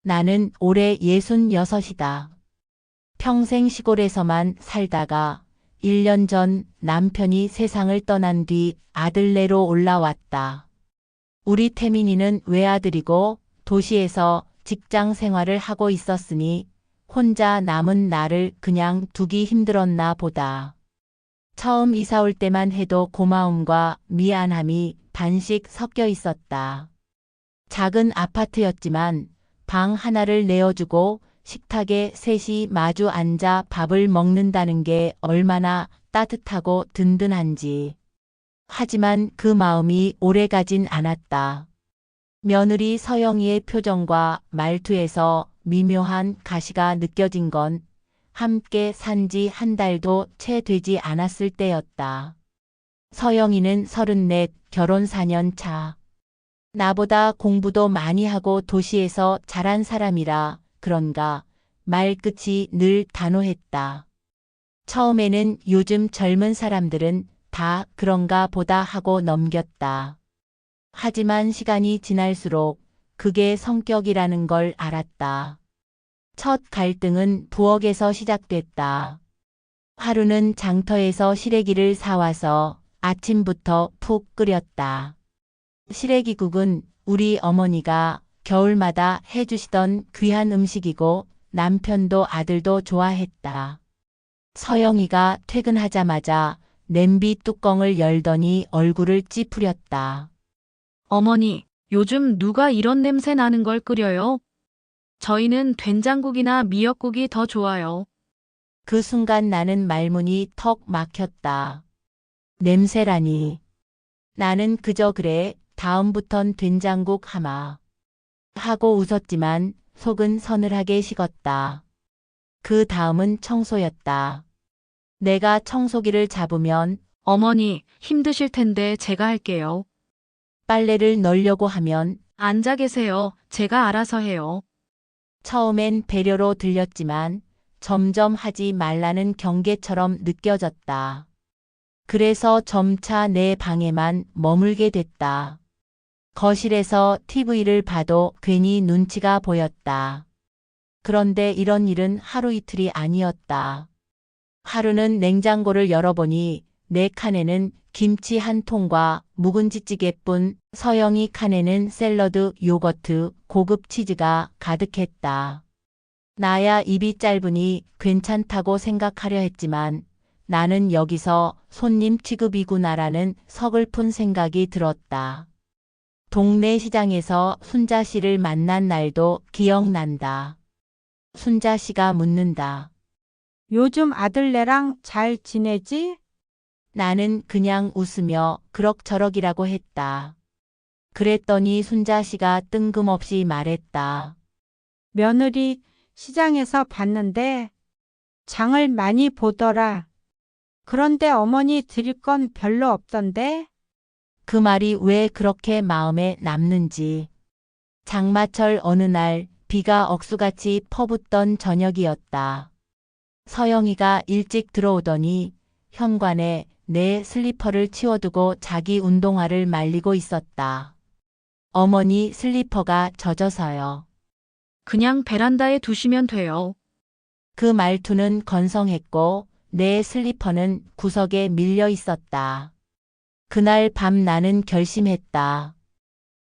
나는 올해 66이다. 평생 시골에서만 살다가 1년 전 남편이 세상을 떠난 뒤 아들네로 올라왔다. 우리 태민이는 외아들이고 도시에서 직장 생활을 하고 있었으니 혼자 남은 나를 그냥 두기 힘들었나 보다. 처음 이사 올 때만 해도 고마움과 미안함이 반씩 섞여 있었다. 작은 아파트였지만 방 하나를 내어주고 식탁에 셋이 마주 앉아 밥을 먹는다는 게 얼마나 따뜻하고 든든한지. 하지만 그 마음이 오래가진 않았다. 며느리 서영이의 표정과 말투에서 미묘한 가시가 느껴진 건 함께 산지 한 달도 채 되지 않았을 때였다. 서영이는 34, 결혼 4년 차. 나보다 공부도 많이 하고 도시에서 자란 사람이라 그런가 말끝이 늘 단호했다. 처음에는 요즘 젊은 사람들은 다 그런가 보다 하고 넘겼다. 하지만 시간이 지날수록 그게 성격이라는 걸 알았다. 첫 갈등은 부엌에서 시작됐다. 하루는 장터에서 시래기를 사와서 아침부터 푹 끓였다. 시래기국은 우리 어머니가 겨울마다 해주시던 귀한 음식이고 남편도 아들도 좋아했다. 서영이가 퇴근하자마자 냄비 뚜껑을 열더니 얼굴을 찌푸렸다. 어머니, 요즘 누가 이런 냄새 나는 걸 끓여요? 저희는 된장국이나 미역국이 더 좋아요. 그 순간 나는 말문이 턱 막혔다. 냄새라니. 나는 그저 그래, 다음부턴 된장국 하마. 하고 웃었지만 속은 서늘하게 식었다. 그 다음은 청소였다. 내가 청소기를 잡으면 어머니, 힘드실 텐데 제가 할게요. 빨래를 널려고 하면 앉아 계세요. 제가 알아서 해요. 처음엔 배려로 들렸지만 점점 하지 말라는 경계처럼 느껴졌다. 그래서 점차 내 방에만 머물게 됐다. 거실에서 TV를 봐도 괜히 눈치가 보였다. 그런데 이런 일은 하루 이틀이 아니었다. 하루는 냉장고를 열어보니 내 칸에는 김치 한 통과 묵은지찌개뿐, 서영이 칸에는 샐러드, 요거트, 고급 치즈가 가득했다. 나야 입이 짧으니 괜찮다고 생각하려 했지만 나는 여기서 손님 취급이구나라는 서글픈 생각이 들었다. 동네 시장에서 순자 씨를 만난 날도 기억난다. 순자 씨가 묻는다. 요즘 아들네랑 잘 지내지? 나는 그냥 웃으며 그럭저럭이라고 했다. 그랬더니 순자 씨가 뜬금없이 말했다. 며느리 시장에서 봤는데 장을 많이 보더라. 그런데 어머니 드릴 건 별로 없던데? 그 말이 왜 그렇게 마음에 남는지. 장마철 어느 날 비가 억수같이 퍼붓던 저녁이었다. 서영이가 일찍 들어오더니 현관에 내 슬리퍼를 치워두고 자기 운동화를 말리고 있었다. 어머니 슬리퍼가 젖어서요. 그냥 베란다에 두시면 돼요. 그 말투는 건성했고 내 슬리퍼는 구석에 밀려 있었다. 그날 밤 나는 결심했다.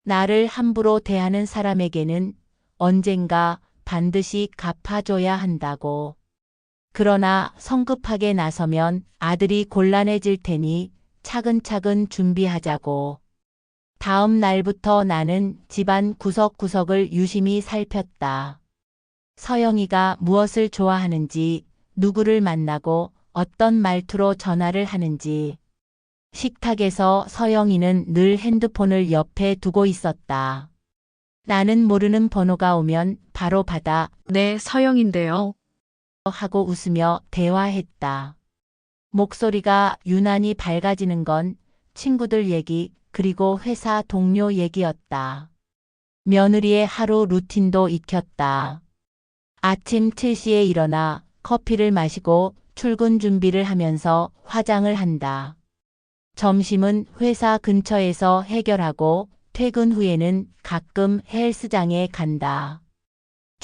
나를 함부로 대하는 사람에게는 언젠가 반드시 갚아줘야 한다고. 그러나 성급하게 나서면 아들이 곤란해질 테니 차근차근 준비하자고. 다음 날부터 나는 집안 구석구석을 유심히 살폈다. 서영이가 무엇을 좋아하는지, 누구를 만나고 어떤 말투로 전화를 하는지. 식탁에서 서영이는 늘 핸드폰을 옆에 두고 있었다. 나는 모르는 번호가 오면 바로 받아 네, 서영인데요. 하고 웃으며 대화했다. 목소리가 유난히 밝아지는 건 친구들 얘기 그리고 회사 동료 얘기였다. 며느리의 하루 루틴도 익혔다. 아침 7시에 일어나 커피를 마시고 출근 준비를 하면서 화장을 한다. 점심은 회사 근처에서 해결하고 퇴근 후에는 가끔 헬스장에 간다.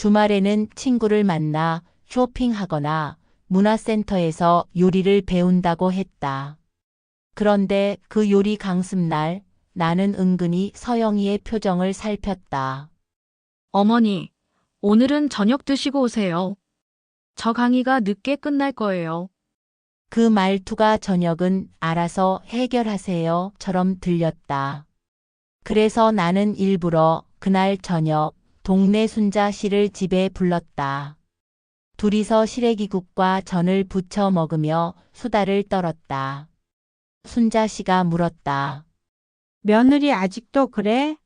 주말에는 친구를 만나 쇼핑하거나 문화센터에서 요리를 배운다고 했다. 그런데 그 요리 강습날 나는 은근히 서영이의 표정을 살폈다. 어머니, 오늘은 저녁 드시고 오세요. 저 강의가 늦게 끝날 거예요. 그 말투가 저녁은 알아서 해결하세요처럼 들렸다. 그래서 나는 일부러 그날 저녁 동네 순자 씨를 집에 불렀다. 둘이서 시래기국과 전을 부쳐 먹으며 수다를 떨었다. 순자 씨가 물었다. 며느리 아직도 그래?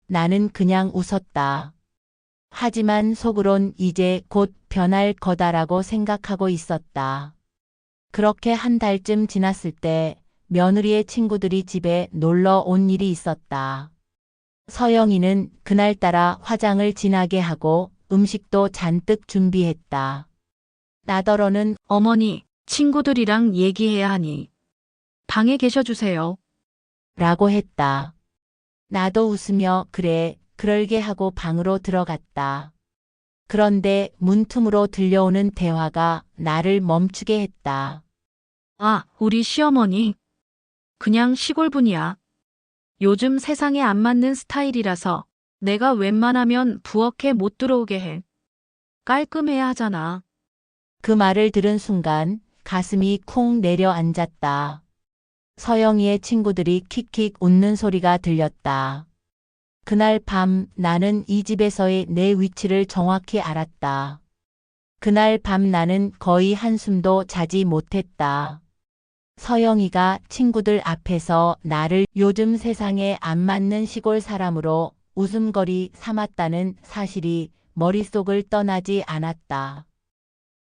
나는 그냥 웃었다. 하지만 속으론 이제 곧 변할 거다라고 생각하고 있었다. 그렇게 한 달쯤 지났을 때 며느리의 친구들이 집에 놀러 온 일이 있었다. 서영이는 그날따라 화장을 진하게 하고 음식도 잔뜩 준비했다. 나더러는 어머니, 친구들이랑 얘기해야 하니. 방에 계셔 주세요. 라고 했다. 나도 웃으며 그래, 그럴게 하고 방으로 들어갔다. 그런데 문틈으로 들려오는 대화가 나를 멈추게 했다. 아, 우리 시어머니. 그냥 시골분이야. 요즘 세상에 안 맞는 스타일이라서 내가 웬만하면 부엌에 못 들어오게 해. 깔끔해야 하잖아. 그 말을 들은 순간 가슴이 쿵 내려앉았다. 서영이의 친구들이 킥킥 웃는 소리가 들렸다. 그날 밤 나는 이 집에서의 내 위치를 정확히 알았다. 그날 밤 나는 거의 한숨도 자지 못했다. 서영이가 친구들 앞에서 나를 요즘 세상에 안 맞는 시골 사람으로 웃음거리 삼았다는 사실이 머릿속을 떠나지 않았다.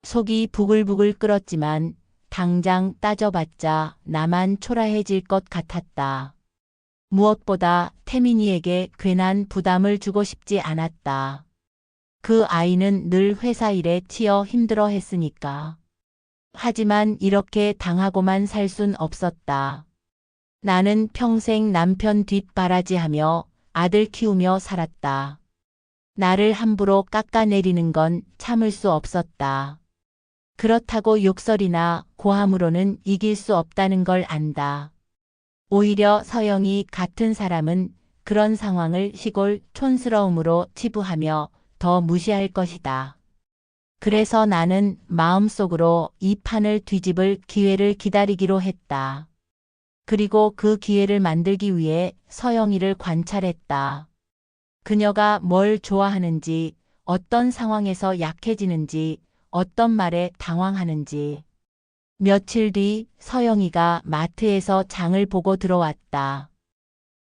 속이 부글부글 끓었지만 당장 따져봤자 나만 초라해질 것 같았다. 무엇보다 태민이에게 괜한 부담을 주고 싶지 않았다. 그 아이는 늘 회사 일에 치여 힘들어 했으니까. 하지만 이렇게 당하고만 살 순 없었다. 나는 평생 남편 뒷바라지하며 아들 키우며 살았다. 나를 함부로 깎아내리는 건 참을 수 없었다. 그렇다고 욕설이나 고함으로는 이길 수 없다는 걸 안다. 오히려 서영이 같은 사람은 그런 상황을 시골 촌스러움으로 치부하며 더 무시할 것이다. 그래서 나는 마음속으로 이 판을 뒤집을 기회를 기다리기로 했다. 그리고 그 기회를 만들기 위해 서영이를 관찰했다. 그녀가 뭘 좋아하는지, 어떤 상황에서 약해지는지, 어떤 말에 당황하는지. 며칠 뒤 서영이가 마트에서 장을 보고 들어왔다.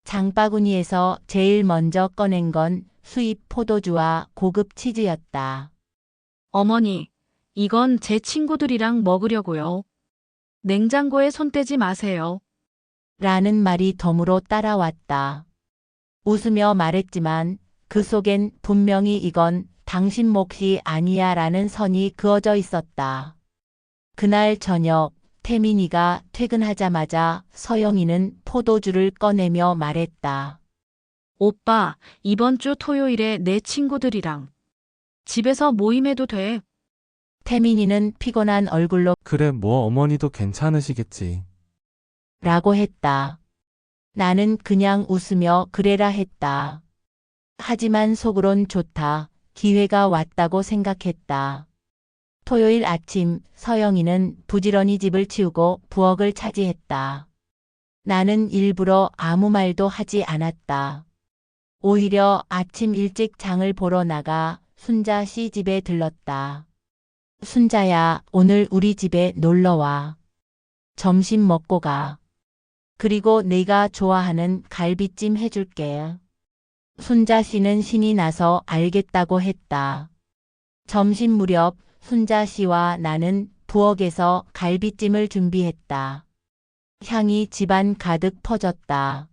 장바구니에서 제일 먼저 꺼낸 건 수입 포도주와 고급 치즈였다. 어머니, 이건 제 친구들이랑 먹으려고요. 냉장고에 손 떼지 마세요. 라는 말이 덤으로 따라왔다. 웃으며 말했지만 그 속엔 분명히 이건 당신 몫이 아니야 라는 선이 그어져 있었다. 그날 저녁 태민이가 퇴근하자마자 서영이는 포도주를 꺼내며 말했다. 오빠, 이번 주 토요일에 내 친구들이랑 집에서 모임해도 돼. 태민이는 피곤한 얼굴로 그래, 뭐 어머니도 괜찮으시겠지. 라고 했다. 나는 그냥 웃으며 그래라 했다. 하지만 속으론 좋다. 기회가 왔다고 생각했다. 토요일 아침 서영이는 부지런히 집을 치우고 부엌을 차지했다. 나는 일부러 아무 말도 하지 않았다. 오히려 아침 일찍 장을 보러 나가 순자 씨 집에 들렀다. 순자야, 오늘 우리 집에 놀러와. 점심 먹고 가. 그리고 네가 좋아하는 갈비찜 해줄게. 순자 씨는 신이 나서 알겠다고 했다. 점심 무렵 순자 씨와 나는 부엌에서 갈비찜을 준비했다. 향이 집안 가득 퍼졌다.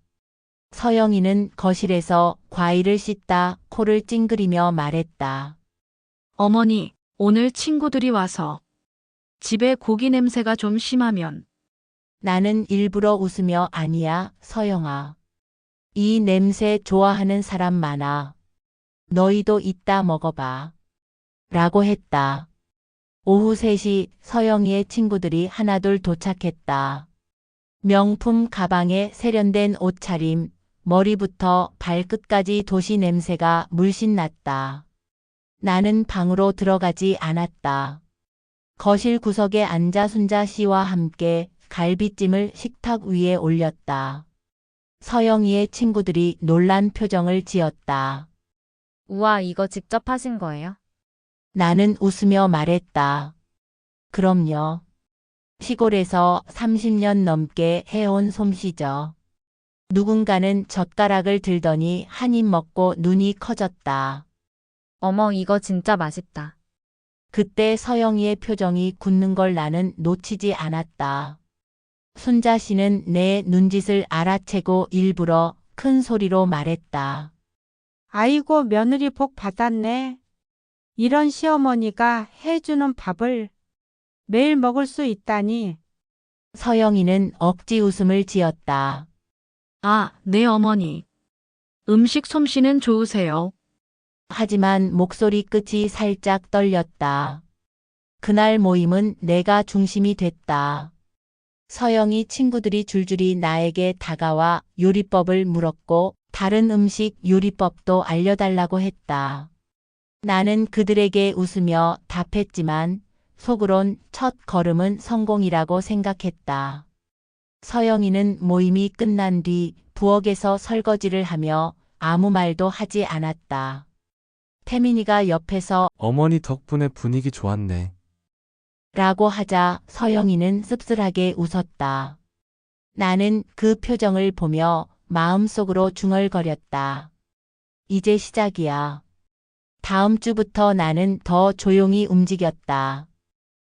서영이는 거실에서 과일을 씻다 코를 찡그리며 말했다. 어머니, 오늘 친구들이 와서 집에 고기 냄새가 좀 심하면 나는 일부러 웃으며 아니야, 서영아. 이 냄새 좋아하는 사람 많아. 너희도 이따 먹어봐. 라고 했다. 오후 3시 서영이의 친구들이 하나둘 도착했다. 명품 가방에 세련된 옷차림, 머리부터 발끝까지 도시 냄새가 물씬 났다. 나는 방으로 들어가지 않았다. 거실 구석에 앉아 순자 씨와 함께 갈비찜을 식탁 위에 올렸다. 서영이의 친구들이 놀란 표정을 지었다. 우와, 이거 직접 하신 거예요? 나는 웃으며 말했다. 그럼요. 시골에서 30년 넘게 해온 솜씨죠. 누군가는 젓가락을 들더니 한 입 먹고 눈이 커졌다. 어머, 이거 진짜 맛있다. 그때 서영이의 표정이 굳는 걸 나는 놓치지 않았다. 순자 씨는 내 눈짓을 알아채고 일부러 큰 소리로 말했다. 아이고, 며느리 복 받았네. 이런 시어머니가 해주는 밥을 매일 먹을 수 있다니. 서영이는 억지 웃음을 지었다. 아, 네 어머니. 음식 솜씨는 좋으세요. 하지만 목소리 끝이 살짝 떨렸다. 그날 모임은 내가 중심이 됐다. 서영이 친구들이 줄줄이 나에게 다가와 요리법을 물었고 다른 음식 요리법도 알려달라고 했다. 나는 그들에게 웃으며 답했지만 속으론 첫 걸음은 성공이라고 생각했다. 서영이는 모임이 끝난 뒤 부엌에서 설거지를 하며 아무 말도 하지 않았다. 태민이가 옆에서 어머니 덕분에 분위기 좋았네. 라고 하자 서영이는 씁쓸하게 웃었다. 나는 그 표정을 보며 마음속으로 중얼거렸다. 이제 시작이야. 다음 주부터 나는 더 조용히 움직였다.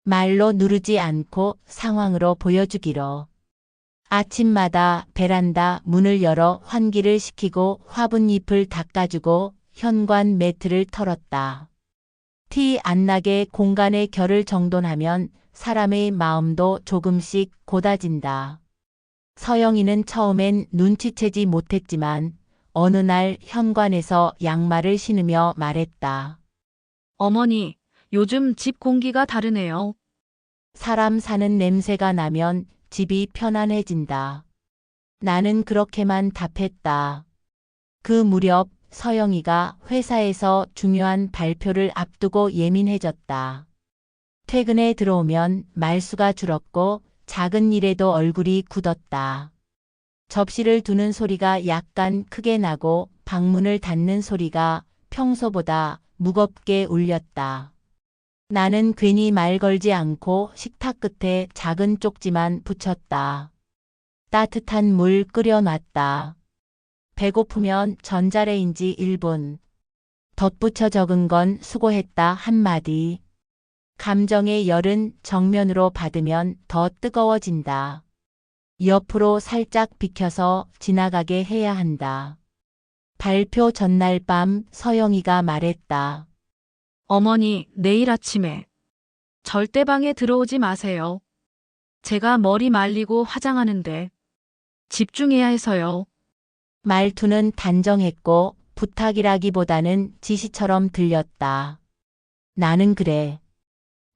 말로 누르지 않고 상황으로 보여주기로. 아침마다 베란다 문을 열어 환기를 시키고 화분잎을 닦아주고 현관 매트를 털었다. 티 안 나게 공간의 결을 정돈하면 사람의 마음도 조금씩 고다진다. 서영이는 처음엔 눈치채지 못했지만 어느 날 현관에서 양말을 신으며 말했다. 어머니, 요즘 집 공기가 다르네요. 사람 사는 냄새가 나면 집이 편안해진다. 나는 그렇게만 답했다. 그 무렵 서영이가 회사에서 중요한 발표를 앞두고 예민해졌다. 퇴근에 들어오면 말수가 줄었고 작은 일에도 얼굴이 굳었다. 접시를 두는 소리가 약간 크게 나고 방문을 닫는 소리가 평소보다 무겁게 울렸다. 나는 괜히 말 걸지 않고 식탁 끝에 작은 쪽지만 붙였다. 따뜻한 물 끓여놨다. 배고프면 전자레인지 1분. 덧붙여 적은 건 수고했다 한마디. 감정의 열은 정면으로 받으면 더 뜨거워진다. 옆으로 살짝 비켜서 지나가게 해야 한다. 발표 전날 밤 서영이가 말했다. 어머니, 내일 아침에 절대 방에 들어오지 마세요. 제가 머리 말리고 화장하는데 집중해야 해서요. 말투는 단정했고 부탁이라기보다는 지시처럼 들렸다. 나는 그래.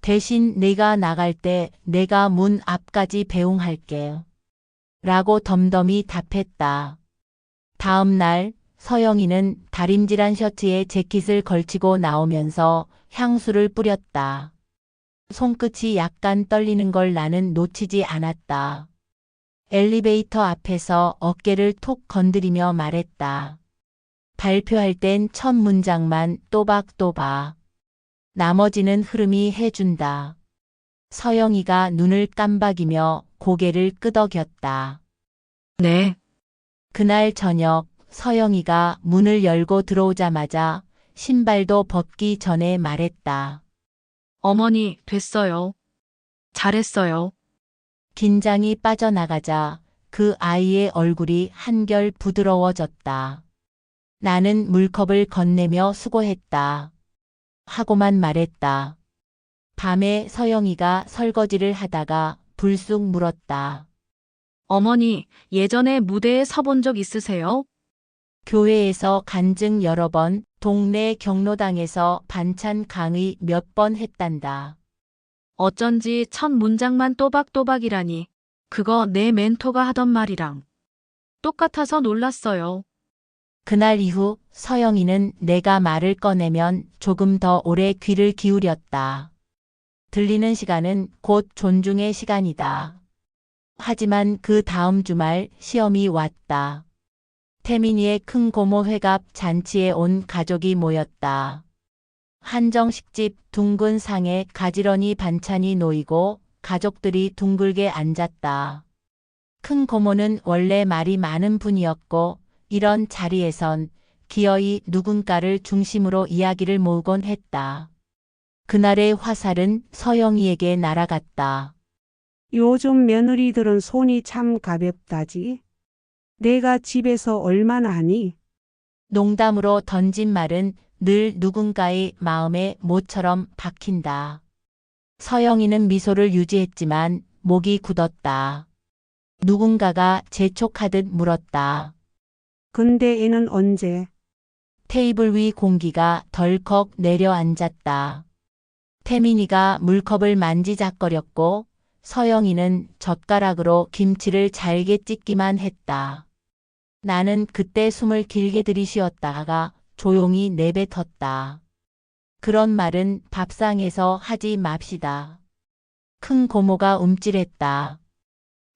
대신 네가 나갈 때 내가 문 앞까지 배웅할게. 라고 덤덤히 답했다. 다음 날 서영이는 다림질한 셔츠에 재킷을 걸치고 나오면서 향수를 뿌렸다. 손끝이 약간 떨리는 걸 나는 놓치지 않았다. 엘리베이터 앞에서 어깨를 톡 건드리며 말했다. 발표할 땐 첫 문장만 또박또박. 나머지는 흐름이 해준다. 서영이가 눈을 깜박이며 고개를 끄덕였다. 네. 그날 저녁 서영이가 문을 열고 들어오자마자 신발도 벗기 전에 말했다. 어머니, 됐어요. 잘했어요. 긴장이 빠져나가자 그 아이의 얼굴이 한결 부드러워졌다. 나는 물컵을 건네며 수고했다. 하고만 말했다. 밤에 서영이가 설거지를 하다가 불쑥 물었다. 어머니, 예전에 무대에 서본 적 있으세요? 교회에서 간증 여러 번, 동네 경로당에서 반찬 강의 몇 번 했단다. 어쩐지 첫 문장만 또박또박이라니. 그거 내 멘토가 하던 말이랑 똑같아서 놀랐어요. 그날 이후 서영이는 내가 말을 꺼내면 조금 더 오래 귀를 기울였다. 들리는 시간은 곧 존중의 시간이다. 하지만 그 다음 주말 시험이 왔다. 태민이의 큰 고모 회갑 잔치에 온 가족이 모였다. 한정식집 둥근 상에 가지런히 반찬이 놓이고 가족들이 둥글게 앉았다. 큰 고모는 원래 말이 많은 분이었고 이런 자리에선 기어이 누군가를 중심으로 이야기를 모으곤 했다. 그날의 화살은 서영이에게 날아갔다. 요즘 며느리들은 손이 참 가볍다지. 내가 집에서 얼마나 하니? 농담으로 던진 말은 늘 누군가의 마음에 모처럼 박힌다. 서영이는 미소를 유지했지만 목이 굳었다. 누군가가 재촉하듯 물었다. 근데 애는 언제? 테이블 위 공기가 덜컥 내려앉았다. 태민이가 물컵을 만지작거렸고 서영이는 젓가락으로 김치를 잘게 찢기만 했다. 나는 그때 숨을 길게 들이쉬었다가 조용히 내뱉었다. 그런 말은 밥상에서 하지 맙시다. 큰 고모가 움찔했다.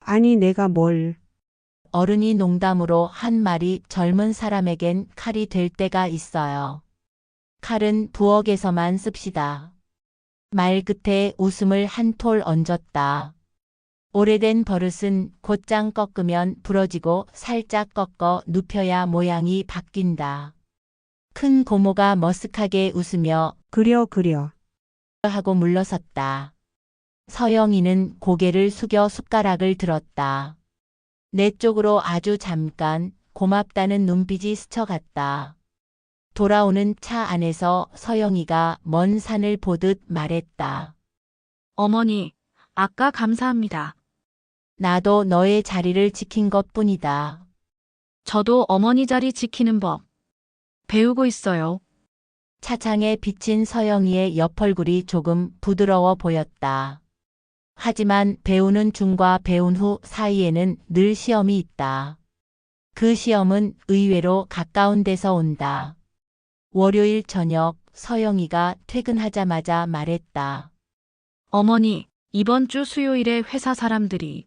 아니 내가 뭘. 어른이 농담으로 한 말이 젊은 사람에겐 칼이 될 때가 있어요. 칼은 부엌에서만 씁시다. 말 끝에 웃음을 한 톨 얹었다. 오래된 버릇은 곧장 꺾으면 부러지고 살짝 꺾어 눕혀야 모양이 바뀐다. 큰 고모가 머쓱하게 웃으며 그려. 하고 물러섰다. 서영이는 고개를 숙여 숟가락을 들었다. 내 쪽으로 아주 잠깐 고맙다는 눈빛이 스쳐갔다. 돌아오는 차 안에서 서영이가 먼 산을 보듯 말했다. 어머니, 아까 감사합니다. 나도 너의 자리를 지킨 것뿐이다. 저도 어머니 자리 지키는 법 배우고 있어요. 차창에 비친 서영이의 옆얼굴이 조금 부드러워 보였다. 하지만 배우는 중과 배운 후 사이에는 늘 시험이 있다. 그 시험은 의외로 가까운 데서 온다. 월요일 저녁 서영이가 퇴근하자마자 말했다. 어머니, 이번 주 수요일에 회사 사람들이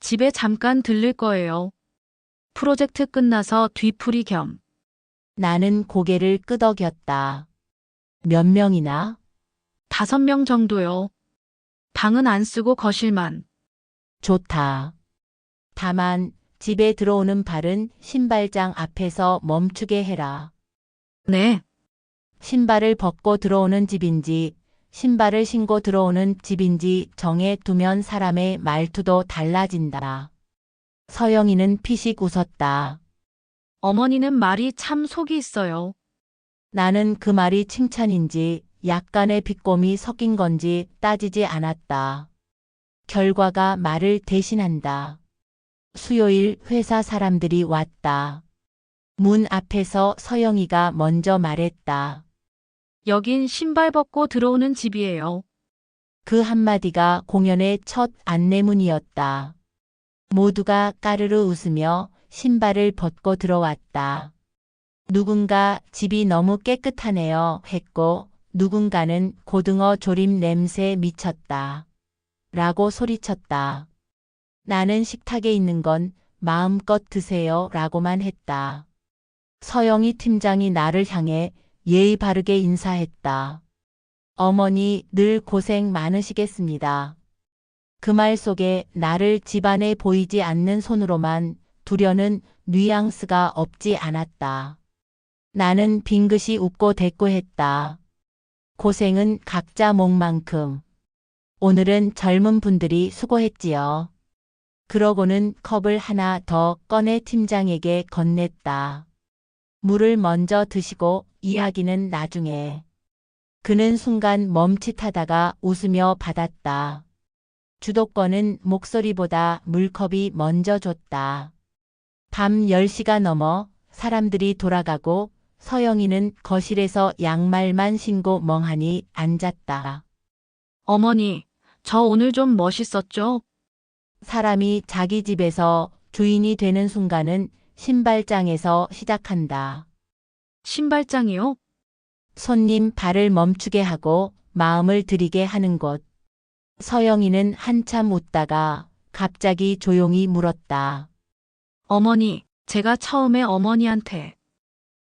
집에 잠깐 들를 거예요. 프로젝트 끝나서 뒤풀이 겸. 나는 고개를 끄덕였다. 몇 명이나? 5명 정도요. 방은 안 쓰고 거실만. 좋다. 다만 집에 들어오는 발은 신발장 앞에서 멈추게 해라. 네, 신발을 벗고 들어오는 집인지 신발을 신고 들어오는 집인지 정해 두면 사람의 말투도 달라진다. 서영이는 피식 웃었다. 어머니는 말이 참 속이 있어요. 나는 그 말이 칭찬인지 약간의 비꼼이 섞인 건지 따지지 않았다. 결과가 말을 대신한다. 수요일 회사 사람들이 왔다. 문 앞에서 서영이가 먼저 말했다. 여긴 신발 벗고 들어오는 집이에요. 그 한마디가 공연의 첫 안내문이었다. 모두가 까르르 웃으며 신발을 벗고 들어왔다. 누군가 집이 너무 깨끗하네요 했고 누군가는 고등어 조림 냄새 미쳤다. 라고 소리쳤다. 나는 식탁에 있는 건 마음껏 드세요 라고만 했다. 서영이 팀장이 나를 향해 예의 바르게 인사했다. 어머니 늘 고생 많으시겠습니다. 그 말 속에 나를 집안에 보이지 않는 손으로만 두려는 뉘앙스가 없지 않았다. 나는 빙긋이 웃고 대꾸했다. 고생은 각자 몫만큼. 오늘은 젊은 분들이 수고했지요. 그러고는 컵을 하나 더 꺼내 팀장에게 건넸다. 물을 먼저 드시고 이야기는 나중에. 그는 순간 멈칫하다가 웃으며 받았다. 주도권은 목소리보다 물컵이 먼저 줬다. 밤 10시가 넘어 사람들이 돌아가고 서영이는 거실에서 양말만 신고 멍하니 앉았다. 어머니, 저 오늘 좀 멋있었죠? 사람이 자기 집에서 주인이 되는 순간은 신발장에서 시작한다. 신발장이요? 손님 발을 멈추게 하고 마음을 들이게 하는 곳. 서영이는 한참 웃다가 갑자기 조용히 물었다. 어머니, 제가 처음에 어머니한테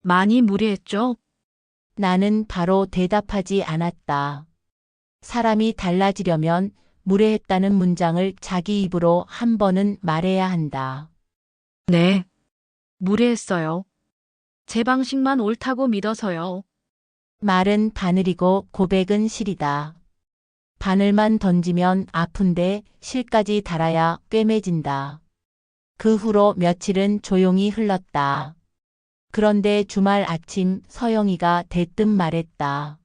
많이 무리했죠? 나는 바로 대답하지 않았다. 사람이 달라지려면 무례했다는 문장을 자기 입으로 한 번은 말해야 한다. 네. 무례했어요. 제 방식만 옳다고 믿어서요. 말은 바늘이고 고백은 실이다. 바늘만 던지면 아픈데 실까지 달아야 꿰매진다. 그 후로 며칠은 조용히 흘렀다. 그런데 주말 아침 서영이가 대뜸 말했다.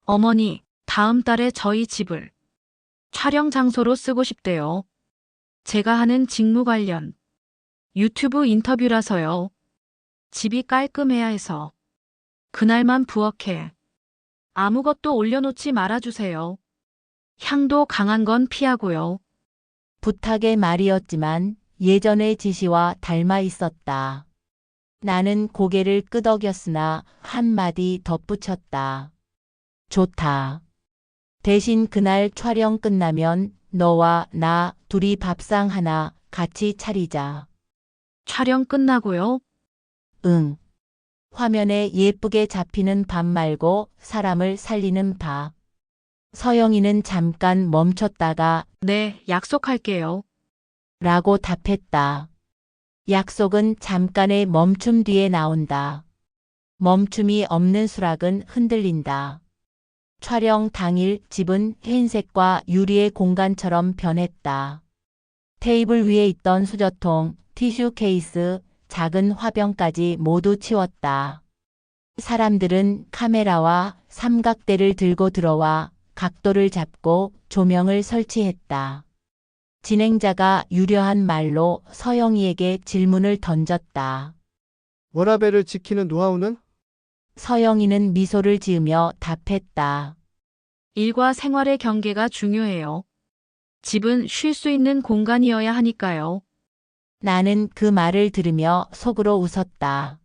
어머니, 다음 달에 저희 집을 촬영 장소로 쓰고 싶대요. 제가 하는 직무 관련 유튜브 인터뷰라서요. 집이 깔끔해야 해서 그날만 부엌에 아무것도 올려놓지 말아주세요. 향도 강한 건 피하고요. 부탁의 말이었지만 예전의 지시와 닮아 있었다. 나는 고개를 끄덕였으나 한마디 덧붙였다. 좋다. 대신 그날 촬영 끝나면 너와 나 둘이 밥상 하나 같이 차리자. 촬영 끝나고요. 응. 화면에 예쁘게 잡히는 밥 말고 사람을 살리는 밥. 서영이는 잠깐 멈췄다가 네, 약속할게요. 라고 답했다. 약속은 잠깐의 멈춤 뒤에 나온다. 멈춤이 없는 수락은 흔들린다. 촬영 당일 집은 흰색과 유리의 공간처럼 변했다. 테이블 위에 있던 수저통, 티슈 케이스, 작은 화병까지 모두 치웠다. 사람들은 카메라와 삼각대를 들고 들어와 각도를 잡고 조명을 설치했다. 진행자가 유려한 말로 서영이에게 질문을 던졌다. 워라밸을 지키는 노하우는? 서영이는 미소를 지으며 답했다. 일과 생활의 경계가 중요해요. 집은 쉴 수 있는 공간이어야 하니까요. 나는 그 말을 들으며 속으로 웃었다.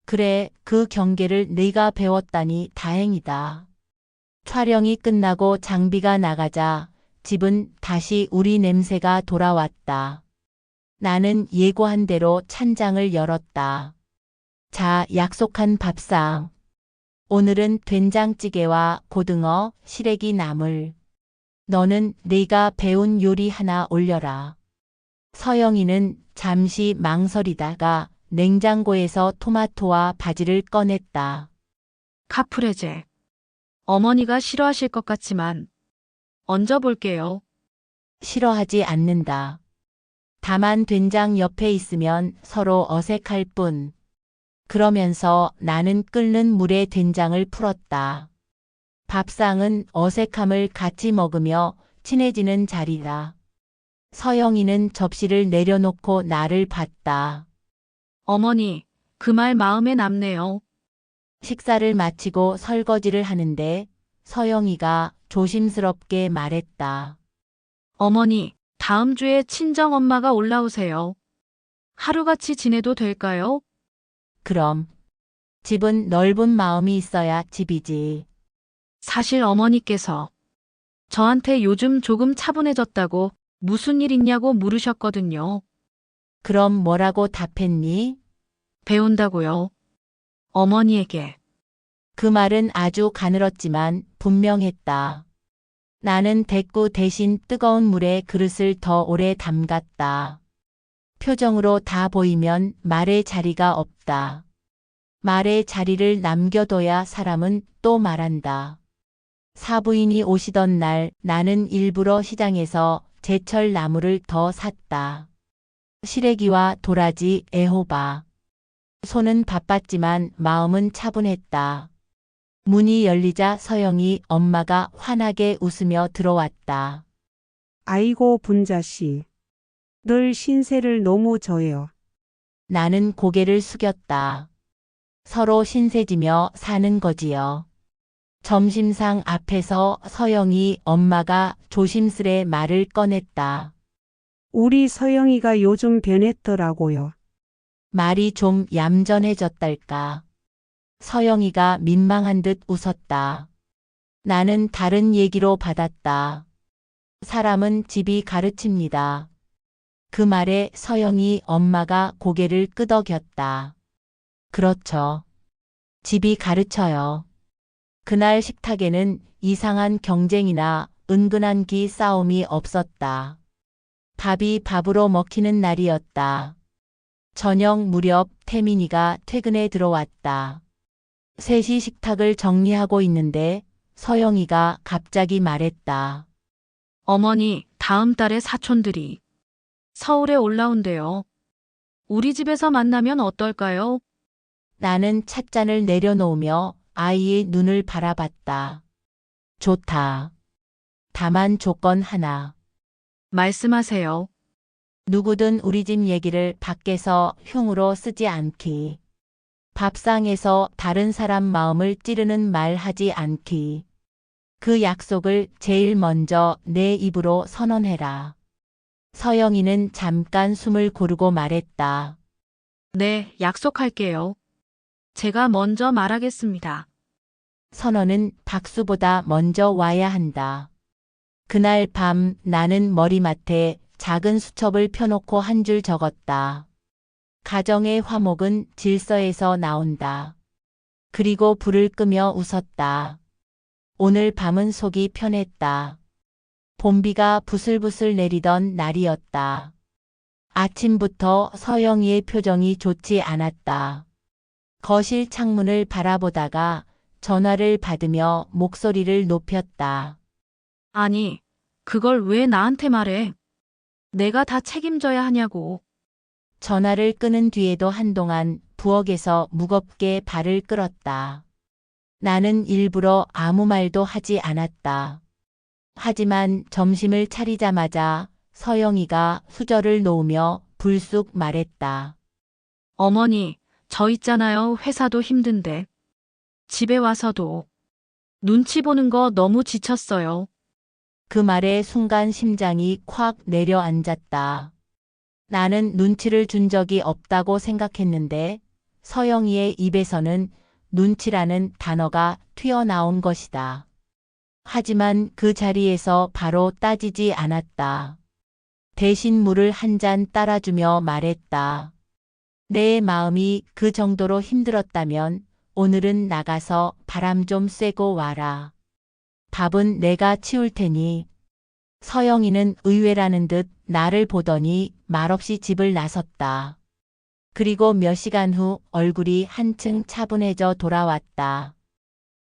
그래, 그 경계를 네가 배웠다니 다행이다. 촬영이 끝나고 장비가 나가자 집은 다시 우리 냄새가 돌아왔다. 나는 예고한 대로 찬장을 열었다. 자, 약속한 밥상. 오늘은 된장찌개와 고등어, 시래기 나물. 너는 네가 배운 요리 하나 올려라. 서영이는 잠시 망설이다가 냉장고에서 토마토와 바지를 꺼냈다. 카프레제. 어머니가 싫어하실 것 같지만 얹어볼게요. 싫어하지 않는다. 다만 된장 옆에 있으면 서로 어색할 뿐. 그러면서 나는 끓는 물에 된장을 풀었다. 밥상은 어색함을 같이 먹으며 친해지는 자리다. 서영이는 접시를 내려놓고 나를 봤다. 어머니, 그 말 마음에 남네요. 식사를 마치고 설거지를 하는데 서영이가 조심스럽게 말했다. 어머니, 다음 주에 친정 엄마가 올라오세요. 하루같이 지내도 될까요? 그럼. 집은 넓은 마음이 있어야 집이지. 사실 어머니께서 저한테 요즘 조금 차분해졌다고 무슨 일 있냐고 물으셨거든요. 그럼 뭐라고 답했니? 배운다고요. 어머니에게. 그 말은 아주 가늘었지만 분명했다. 나는 대꾸 대신 뜨거운 물에 그릇을 더 오래 담갔다. 표정으로 다 보이면 말의 자리가 없다. 말의 자리를 남겨둬야 사람은 또 말한다. 사부인이 오시던 날 나는 일부러 시장에서 제철 나물을 더 샀다. 시래기와 도라지, 애호박. 손은 바빴지만 마음은 차분했다. 문이 열리자 서영이 엄마가 환하게 웃으며 들어왔다. 아이고 분자씨. 늘 신세를 너무 져요. 나는 고개를 숙였다. 서로 신세지며 사는 거지요. 점심상 앞에서 서영이 엄마가 조심스레 말을 꺼냈다. 우리 서영이가 요즘 변했더라고요. 말이 좀 얌전해졌달까. 서영이가 민망한 듯 웃었다. 나는 다른 얘기로 받았다. 사람은 집이 가르칩니다. 그 말에 서영이 엄마가 고개를 끄덕였다. 그렇죠. 집이 가르쳐요. 그날 식탁에는 이상한 경쟁이나 은근한 기 싸움이 없었다. 밥이 밥으로 먹히는 날이었다. 저녁 무렵 태민이가 퇴근에 들어왔다. 셋이 식탁을 정리하고 있는데 서영이가 갑자기 말했다. 어머니, 다음 달에 사촌들이 서울에 올라온대요. 우리 집에서 만나면 어떨까요? 나는 찻잔을 내려놓으며 아이의 눈을 바라봤다. 좋다. 다만 조건 하나. 말씀하세요. 누구든 우리 집 얘기를 밖에서 흉으로 쓰지 않기. 밥상에서 다른 사람 마음을 찌르는 말 하지 않기. 그 약속을 제일 먼저 내 입으로 선언해라. 서영이는 잠깐 숨을 고르고 말했다. 네, 약속할게요. 제가 먼저 말하겠습니다. 선언은 박수보다 먼저 와야 한다. 그날 밤 나는 머리맡에 작은 수첩을 펴놓고 한 줄 적었다. 가정의 화목은 질서에서 나온다. 그리고 불을 끄며 웃었다. 오늘 밤은 속이 편했다. 봄비가 부슬부슬 내리던 날이었다. 아침부터 서영이의 표정이 좋지 않았다. 거실 창문을 바라보다가 전화를 받으며 목소리를 높였다. 아니, 그걸 왜 나한테 말해? 내가 다 책임져야 하냐고. 전화를 끄는 뒤에도 한동안 부엌에서 무겁게 발을 끌었다. 나는 일부러 아무 말도 하지 않았다. 하지만 점심을 차리자마자 서영이가 수저를 놓으며 불쑥 말했다. 어머니, 저 있잖아요. 회사도 힘든데. 집에 와서도 눈치 보는 거 너무 지쳤어요. 그 말에 순간 심장이 콱 내려앉았다. 나는 눈치를 준 적이 없다고 생각했는데 서영이의 입에서는 눈치라는 단어가 튀어나온 것이다. 하지만 그 자리에서 바로 따지지 않았다. 대신 물을 한 잔 따라주며 말했다. 내 마음이 그 정도로 힘들었다면 오늘은 나가서 바람 좀 쐬고 와라. 밥은 내가 치울 테니. 서영이는 의외라는 듯 나를 보더니 말없이 집을 나섰다. 그리고 몇 시간 후 얼굴이 한층 차분해져 돌아왔다.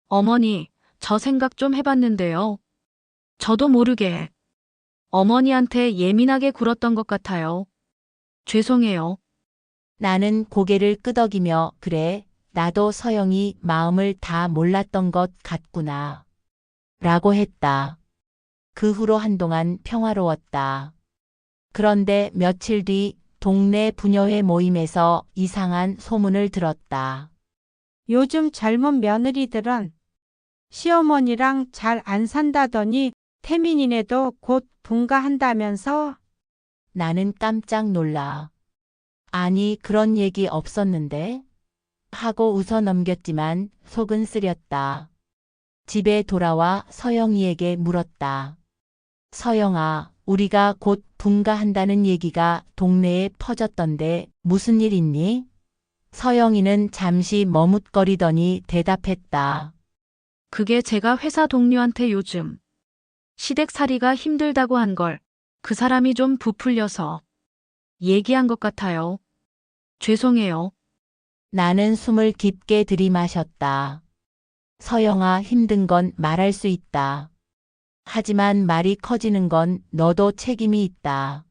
어머니, 저 생각 좀 해봤는데요. 저도 모르게 어머니한테 예민하게 굴었던 것 같아요. 죄송해요. 나는 고개를 끄덕이며 그래, 나도 서영이 마음을 다 몰랐던 것 같구나. 라고 했다. 그 후로 한동안 평화로웠다. 그런데 며칠 뒤 동네 부녀회 모임에서 이상한 소문을 들었다. 요즘 젊은 며느리들은 시어머니랑 잘 안 산다더니 태민이네도 곧 분가한다면서? 나는 깜짝 놀라. 아니, 그런 얘기 없었는데? 하고 웃어 넘겼지만 속은 쓰렸다. 집에 돌아와 서영이에게 물었다. 서영아, 우리가 곧 분가한다는 얘기가 동네에 퍼졌던데 무슨 일 있니? 서영이는 잠시 머뭇거리더니 대답했다. 그게 제가 회사 동료한테 요즘 시댁살이가 힘들다고 한 걸 그 사람이 좀 부풀려서 얘기한 것 같아요. 죄송해요. 나는 숨을 깊게 들이마셨다. 서영아, 힘든 건 말할 수 있다. 하지만 말이 커지는 건 너도 책임이 있다.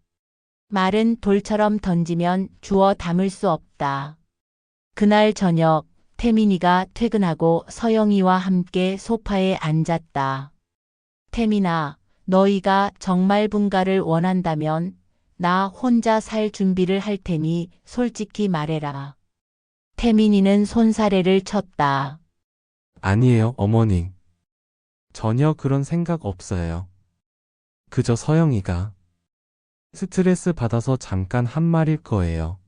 말은 돌처럼 던지면 주워 담을 수 없다. 그날 저녁 태민이가 퇴근하고 서영이와 함께 소파에 앉았다. 태민아, 너희가 정말 분가를 원한다면 나 혼자 살 준비를 할 테니 솔직히 말해라. 태민이는 손사래를 쳤다. 아니에요, 어머니. 전혀 그런 생각 없어요. 그저 서영이가 스트레스 받아서 잠깐 한 말일 거예요.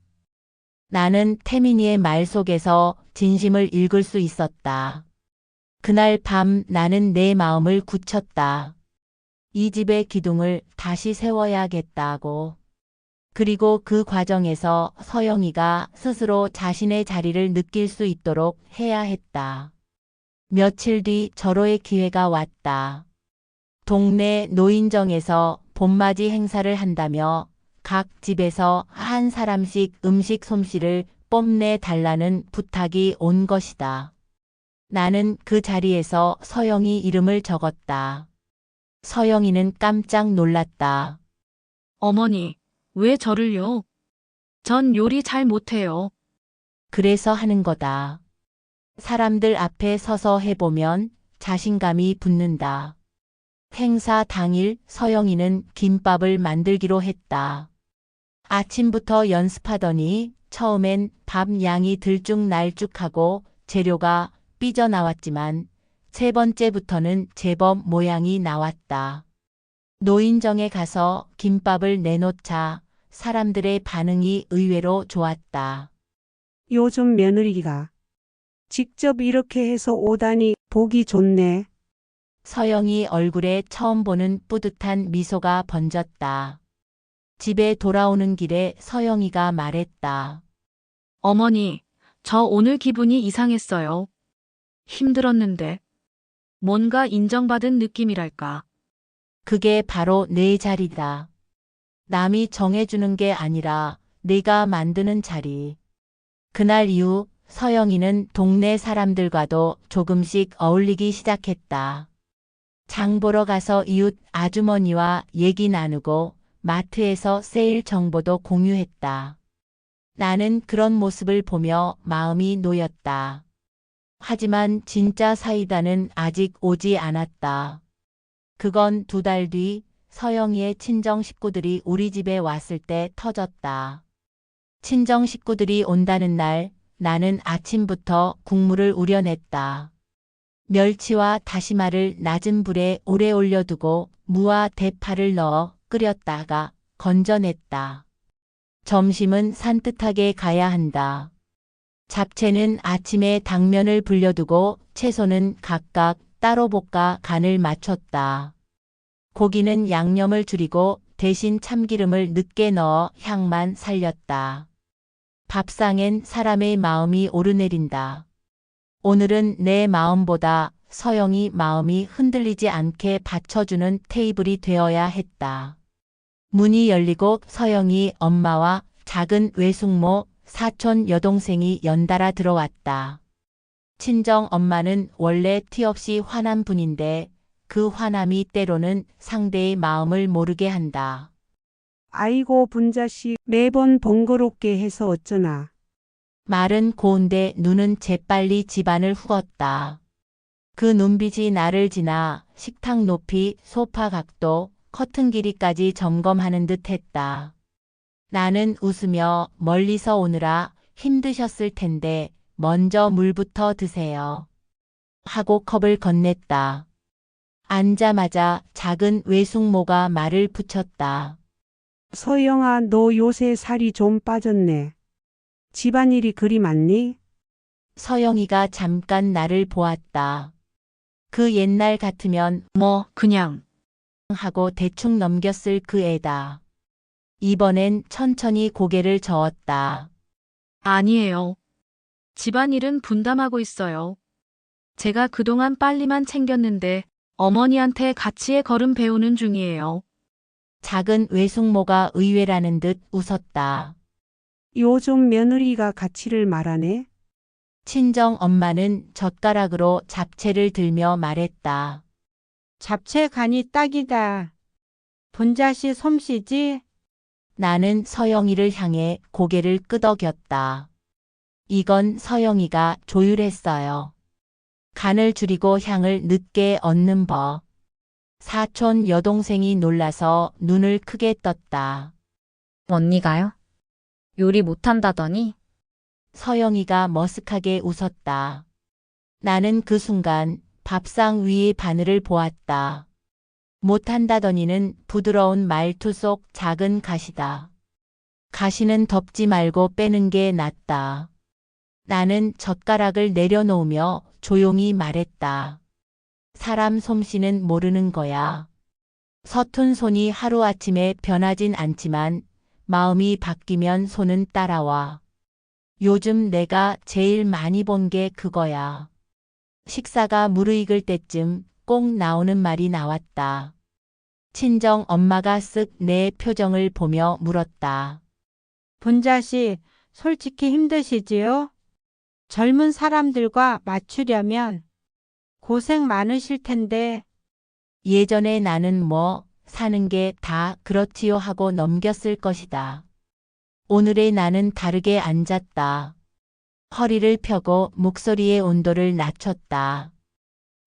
나는 태민이의 말 속에서 진심을 읽을 수 있었다. 그날 밤 나는 내 마음을 굳혔다. 이 집의 기둥을 다시 세워야겠다고. 그리고 그 과정에서 서영이가 스스로 자신의 자리를 느낄 수 있도록 해야 했다. 며칠 뒤 절호의 기회가 왔다. 동네 노인정에서 봄맞이 행사를 한다며 각 집에서 한 사람씩 음식 솜씨를 뽐내 달라는 부탁이 온 것이다. 나는 그 자리에서 서영이 이름을 적었다. 서영이는 깜짝 놀랐다. 어머니, 왜 저를요? 전 요리 잘 못해요. 그래서 하는 거다. 사람들 앞에 서서 해보면 자신감이 붙는다. 행사 당일 서영이는 김밥을 만들기로 했다. 아침부터 연습하더니 처음엔 밥 양이 들쭉날쭉하고 재료가 삐져나왔지만 세 번째부터는 제법 모양이 나왔다. 노인정에 가서 김밥을 내놓자 사람들의 반응이 의외로 좋았다. 요즘 며느리가 직접 이렇게 해서 오다니 보기 좋네. 서영이 얼굴에 처음 보는 뿌듯한 미소가 번졌다. 집에 돌아오는 길에 서영이가 말했다. 어머니, 저 오늘 기분이 이상했어요. 힘들었는데. 뭔가 인정받은 느낌이랄까. 그게 바로 내 자리다. 남이 정해주는 게 아니라 내가 만드는 자리. 그날 이후 서영이는 동네 사람들과도 조금씩 어울리기 시작했다. 장 보러 가서 이웃 아주머니와 얘기 나누고 마트에서 세일 정보도 공유했다. 나는 그런 모습을 보며 마음이 놓였다. 하지만 진짜 사이다는 아직 오지 않았다. 그건 2달 뒤 서영이의 친정 식구들이 우리 집에 왔을 때 터졌다. 친정 식구들이 온다는 날 나는 아침부터 국물을 우려냈다. 멸치와 다시마를 낮은 불에 오래 올려두고 무와 대파를 넣어 끓였다가 건져냈다. 점심은 산뜻하게 가야 한다. 잡채는 아침에 당면을 불려두고 채소는 각각 따로 볶아 간을 맞췄다. 고기는 양념을 줄이고 대신 참기름을 늦게 넣어 향만 살렸다. 밥상엔 사람의 마음이 오르내린다. 오늘은 내 마음보다 서영이 마음이 흔들리지 않게 받쳐주는 테이블이 되어야 했다. 문이 열리고 서영이 엄마와 작은 외숙모, 사촌 여동생이 연달아 들어왔다. 친정 엄마는 원래 티 없이 환한 분인데 그 환함이 때로는 상대의 마음을 모르게 한다. 아이고 분자씨 매번 번거롭게 해서 어쩌나. 말은 고운데 눈은 재빨리 집안을 후었다. 그 눈빛이 나를 지나 식탁 높이, 소파 각도, 커튼 길이까지 점검하는 듯 했다. 나는 웃으며 멀리서 오느라 힘드셨을 텐데 먼저 물부터 드세요. 하고 컵을 건넸다. 앉자마자 작은 외숙모가 말을 붙였다. 서영아 너 요새 살이 좀 빠졌네. 집안일이 그리 많니? 서영이가 잠깐 나를 보았다. 그 옛날 같으면 그냥. 하고 대충 넘겼을 그 애다. 이번엔 천천히 고개를 저었다. 아니에요. 집안일은 분담하고 있어요. 제가 그동안 빨리만 챙겼는데 어머니한테 가치의 걸음 배우는 중이에요. 작은 외숙모가 의외라는 듯 웃었다. 요즘 며느리가 가치를 말하네. 친정 엄마는 젓가락으로 잡채를 들며 말했다. 잡채 간이 딱이다. 분자씨 솜씨지? 나는 서영이를 향해 고개를 끄덕였다. 이건 서영이가 조율했어요. 간을 줄이고 향을 늦게 얻는 법. 사촌 여동생이 놀라서 눈을 크게 떴다. 언니가요? 요리 못한다더니? 서영이가 머쓱하게 웃었다. 나는 그 순간 밥상 위의 바늘을 보았다. 못한다더니는 부드러운 말투 속 작은 가시다. 가시는 덮지 말고 빼는 게 낫다. 나는 젓가락을 내려놓으며 조용히 말했다. 사람 솜씨는 모르는 거야. 서툰 손이 하루아침에 변하진 않지만 마음이 바뀌면 손은 따라와. 요즘 내가 제일 많이 본 게 그거야. 식사가 무르익을 때쯤 꼭 나오는 말이 나왔다. 친정 엄마가 쓱 내 표정을 보며 물었다. 분자씨, 솔직히 힘드시지요? 젊은 사람들과 맞추려면 고생 많으실 텐데. 예전에 나는 뭐 사는 게 다 그렇지요 하고 넘겼을 것이다. 오늘의 나는 다르게 앉았다. 허리를 펴고 목소리의 온도를 낮췄다.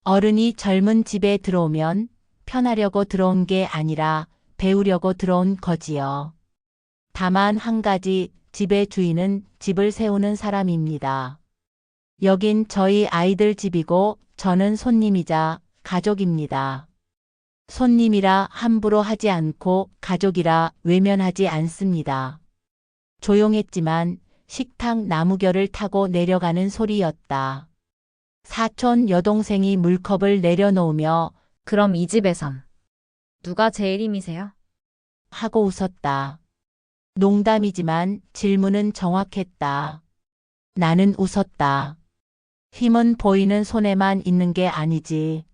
어른이 젊은 집에 들어오면 편하려고 들어온 게 아니라 배우려고 들어온 거지요. 다만 한 가지, 집의 주인은 집을 세우는 사람입니다. 여긴 저희 아이들 집이고 저는 손님이자 가족입니다. 손님이라 함부로 하지 않고 가족이라 외면하지 않습니다. 조용했지만 식탁 나무결을 타고 내려가는 소리였다. 사촌 여동생이 물컵을 내려놓으며 그럼 이 집에선 누가 제일 힘이세요? 하고 웃었다. 농담이지만 질문은 정확했다. 나는 웃었다. 힘은 보이는 손에만 있는 게 아니지.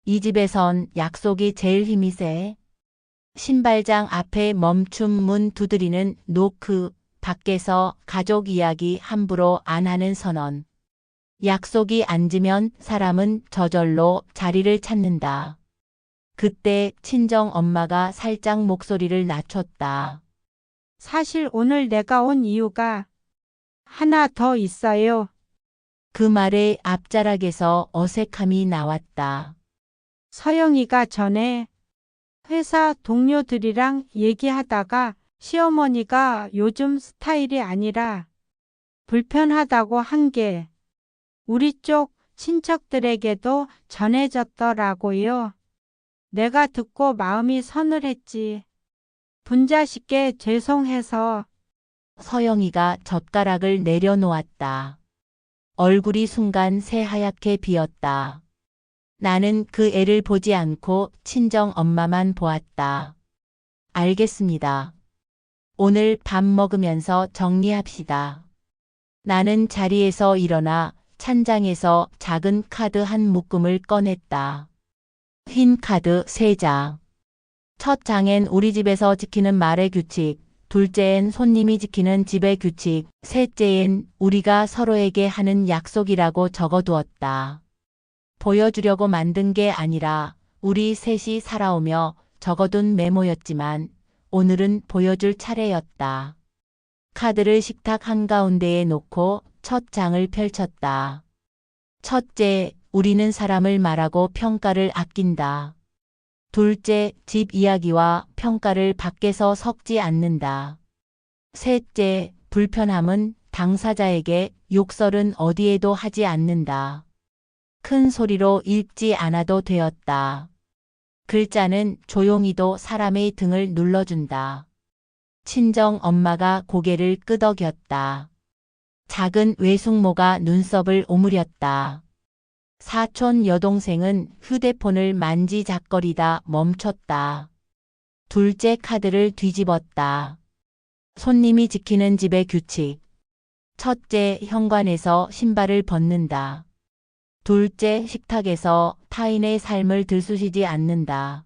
이 집에선 약속이 제일 힘이 세. 신발장 앞에 멈춤 문 두드리는 노크, 밖에서 가족 이야기 함부로 안 하는 선언. 약속이 앉으면 사람은 저절로 자리를 찾는다. 그때 친정 엄마가 살짝 목소리를 낮췄다. 사실 오늘 내가 온 이유가 하나 더 있어요. 그 말에 앞자락에서 어색함이 나왔다. 서영이가 전에 회사 동료들이랑 얘기하다가 시어머니가 요즘 스타일이 아니라 불편하다고 한 게 우리 쪽 친척들에게도 전해졌더라고요. 내가 듣고 마음이 서늘했지. 분자식께 죄송해서. 서영이가 젓가락을 내려놓았다. 얼굴이 순간 새하얗게 비었다. 나는 그 애를 보지 않고 친정 엄마만 보았다. 알겠습니다. 오늘 밥 먹으면서 정리합시다. 나는 자리에서 일어나 찬장에서 작은 카드 한 묶음을 꺼냈다. 흰 카드 3장. 첫 장엔 우리 집에서 지키는 말의 규칙, 둘째엔 손님이 지키는 집의 규칙, 셋째엔 우리가 서로에게 하는 약속이라고 적어두었다. 보여주려고 만든 게 아니라 우리 셋이 살아오며 적어둔 메모였지만 오늘은 보여줄 차례였다. 카드를 식탁 한가운데에 놓고 첫 장을 펼쳤다. 첫째, 우리는 사람을 말하고 평가를 아낀다. 둘째, 집 이야기와 평가를 밖에서 섞지 않는다. 셋째, 불편함은 당사자에게, 욕설은 어디에도 하지 않는다. 큰 소리로 읽지 않아도 되었다. 글자는 조용히도 사람의 등을 눌러준다. 친정 엄마가 고개를 끄덕였다. 작은 외숙모가 눈썹을 오므렸다. 사촌 여동생은 휴대폰을 만지작거리다 멈췄다. 둘째 카드를 뒤집었다. 손님이 지키는 집의 규칙. 첫째, 현관에서 신발을 벗는다. 둘째, 식탁에서 타인의 삶을 들쑤시지 않는다.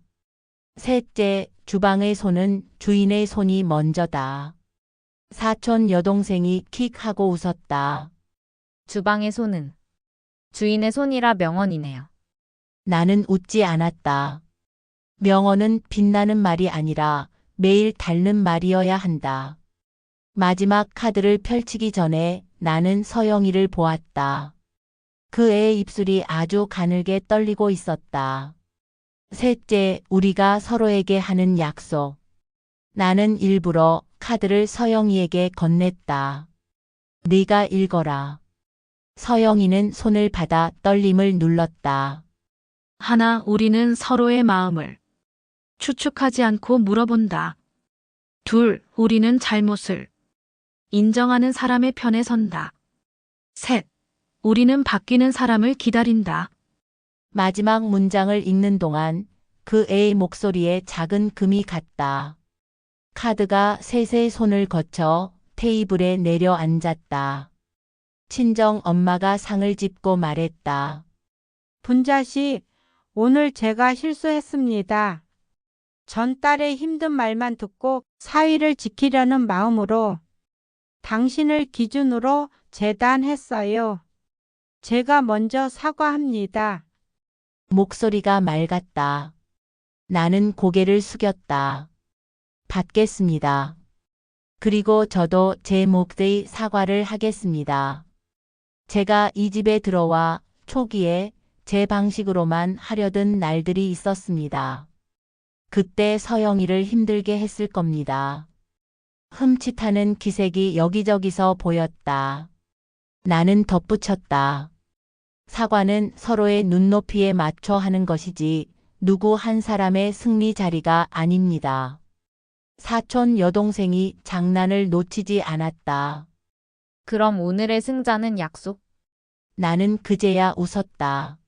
셋째, 주방의 손은 주인의 손이 먼저다. 사촌 여동생이 킥 하고 웃었다. 주방의 손은 주인의 손이라 명언이네요. 나는 웃지 않았다. 명언은 빛나는 말이 아니라 매일 닳는 말이어야 한다. 마지막 카드를 펼치기 전에 나는 서영이를 보았다. 그 애의 입술이 아주 가늘게 떨리고 있었다. 셋째, 우리가 서로에게 하는 약속. 나는 일부러 카드를 서영이에게 건넸다. 네가 읽어라. 서영이는 손을 받아 떨림을 눌렀다. 하나, 우리는 서로의 마음을 추측하지 않고 물어본다. 둘, 우리는 잘못을 인정하는 사람의 편에 선다. 셋, 우리는 바뀌는 사람을 기다린다. 마지막 문장을 읽는 동안 그 애의 목소리에 작은 금이 갔다. 카드가 셋의 손을 거쳐 테이블에 내려앉았다. 친정 엄마가 상을 짚고 말했다. 분자씨, 오늘 제가 실수했습니다. 전 딸의 힘든 말만 듣고 사위를 지키려는 마음으로 당신을 기준으로 재단했어요. 제가 먼저 사과합니다. 목소리가 맑았다. 나는 고개를 숙였다. 받겠습니다. 그리고 저도 제 몫의 사과를 하겠습니다. 제가 이 집에 들어와 초기에 제 방식으로만 하려던 날들이 있었습니다. 그때 서영이를 힘들게 했을 겁니다. 흠칫하는 기색이 여기저기서 보였다. 나는 덧붙였다. 사과는 서로의 눈높이에 맞춰 하는 것이지 누구 한 사람의 승리 자리가 아닙니다. 사촌 여동생이 장난을 놓치지 않았다. 그럼 오늘의 승자는 약속? 나는 그제야 웃었다.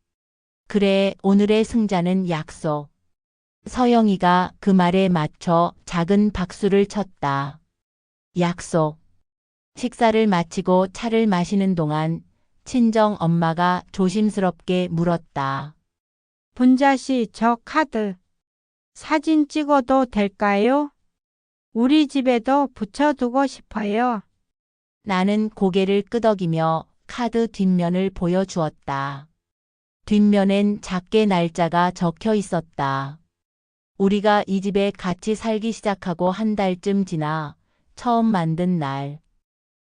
그래, 오늘의 승자는 약속. 서영이가 그 말에 맞춰 작은 박수를 쳤다. 약속. 식사를 마치고 차를 마시는 동안 친정 엄마가 조심스럽게 물었다. 분자씨, 저 카드 사진 찍어도 될까요? 우리 집에도 붙여두고 싶어요. 나는 고개를 끄덕이며 카드 뒷면을 보여주었다. 뒷면엔 작게 날짜가 적혀 있었다. 우리가 이 집에 같이 살기 시작하고 한 달쯤 지나 처음 만든 날.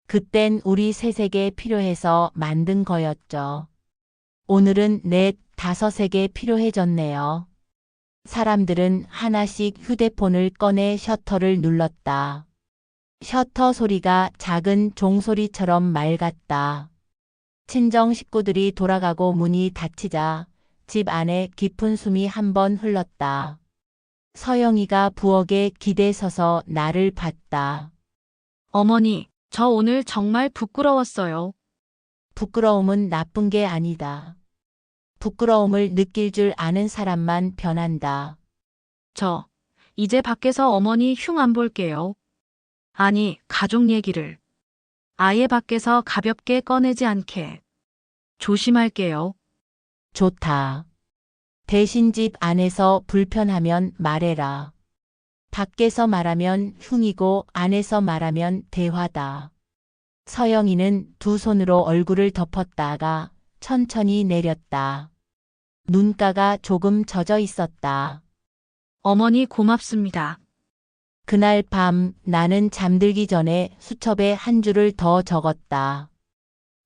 그땐 우리 셋에게 필요해서 만든 거였죠. 오늘은 넷, 다섯에게 필요해졌네요. 사람들은 하나씩 휴대폰을 꺼내 셔터를 눌렀다. 셔터 소리가 작은 종소리처럼 맑았다. 친정 식구들이 돌아가고 문이 닫히자 집 안에 깊은 숨이 한 번 흘렀다. 서영이가 부엌에 기대 서서 나를 봤다. 어머니, 저 오늘 정말 부끄러웠어요. 부끄러움은 나쁜 게 아니다. 부끄러움을 느낄 줄 아는 사람만 변한다. 저 이제 밖에서 어머니 흉 안 볼게요. 아니, 가족 얘기를 아예 밖에서 가볍게 꺼내지 않게 조심할게요. 좋다. 대신 집 안에서 불편하면 말해라. 밖에서 말하면 흉이고 안에서 말하면 대화다. 서영이는 두 손으로 얼굴을 덮었다가 천천히 내렸다. 눈가가 조금 젖어 있었다. 어머니 고맙습니다. 그날 밤 나는 잠들기 전에 수첩에 한 줄을 더 적었다.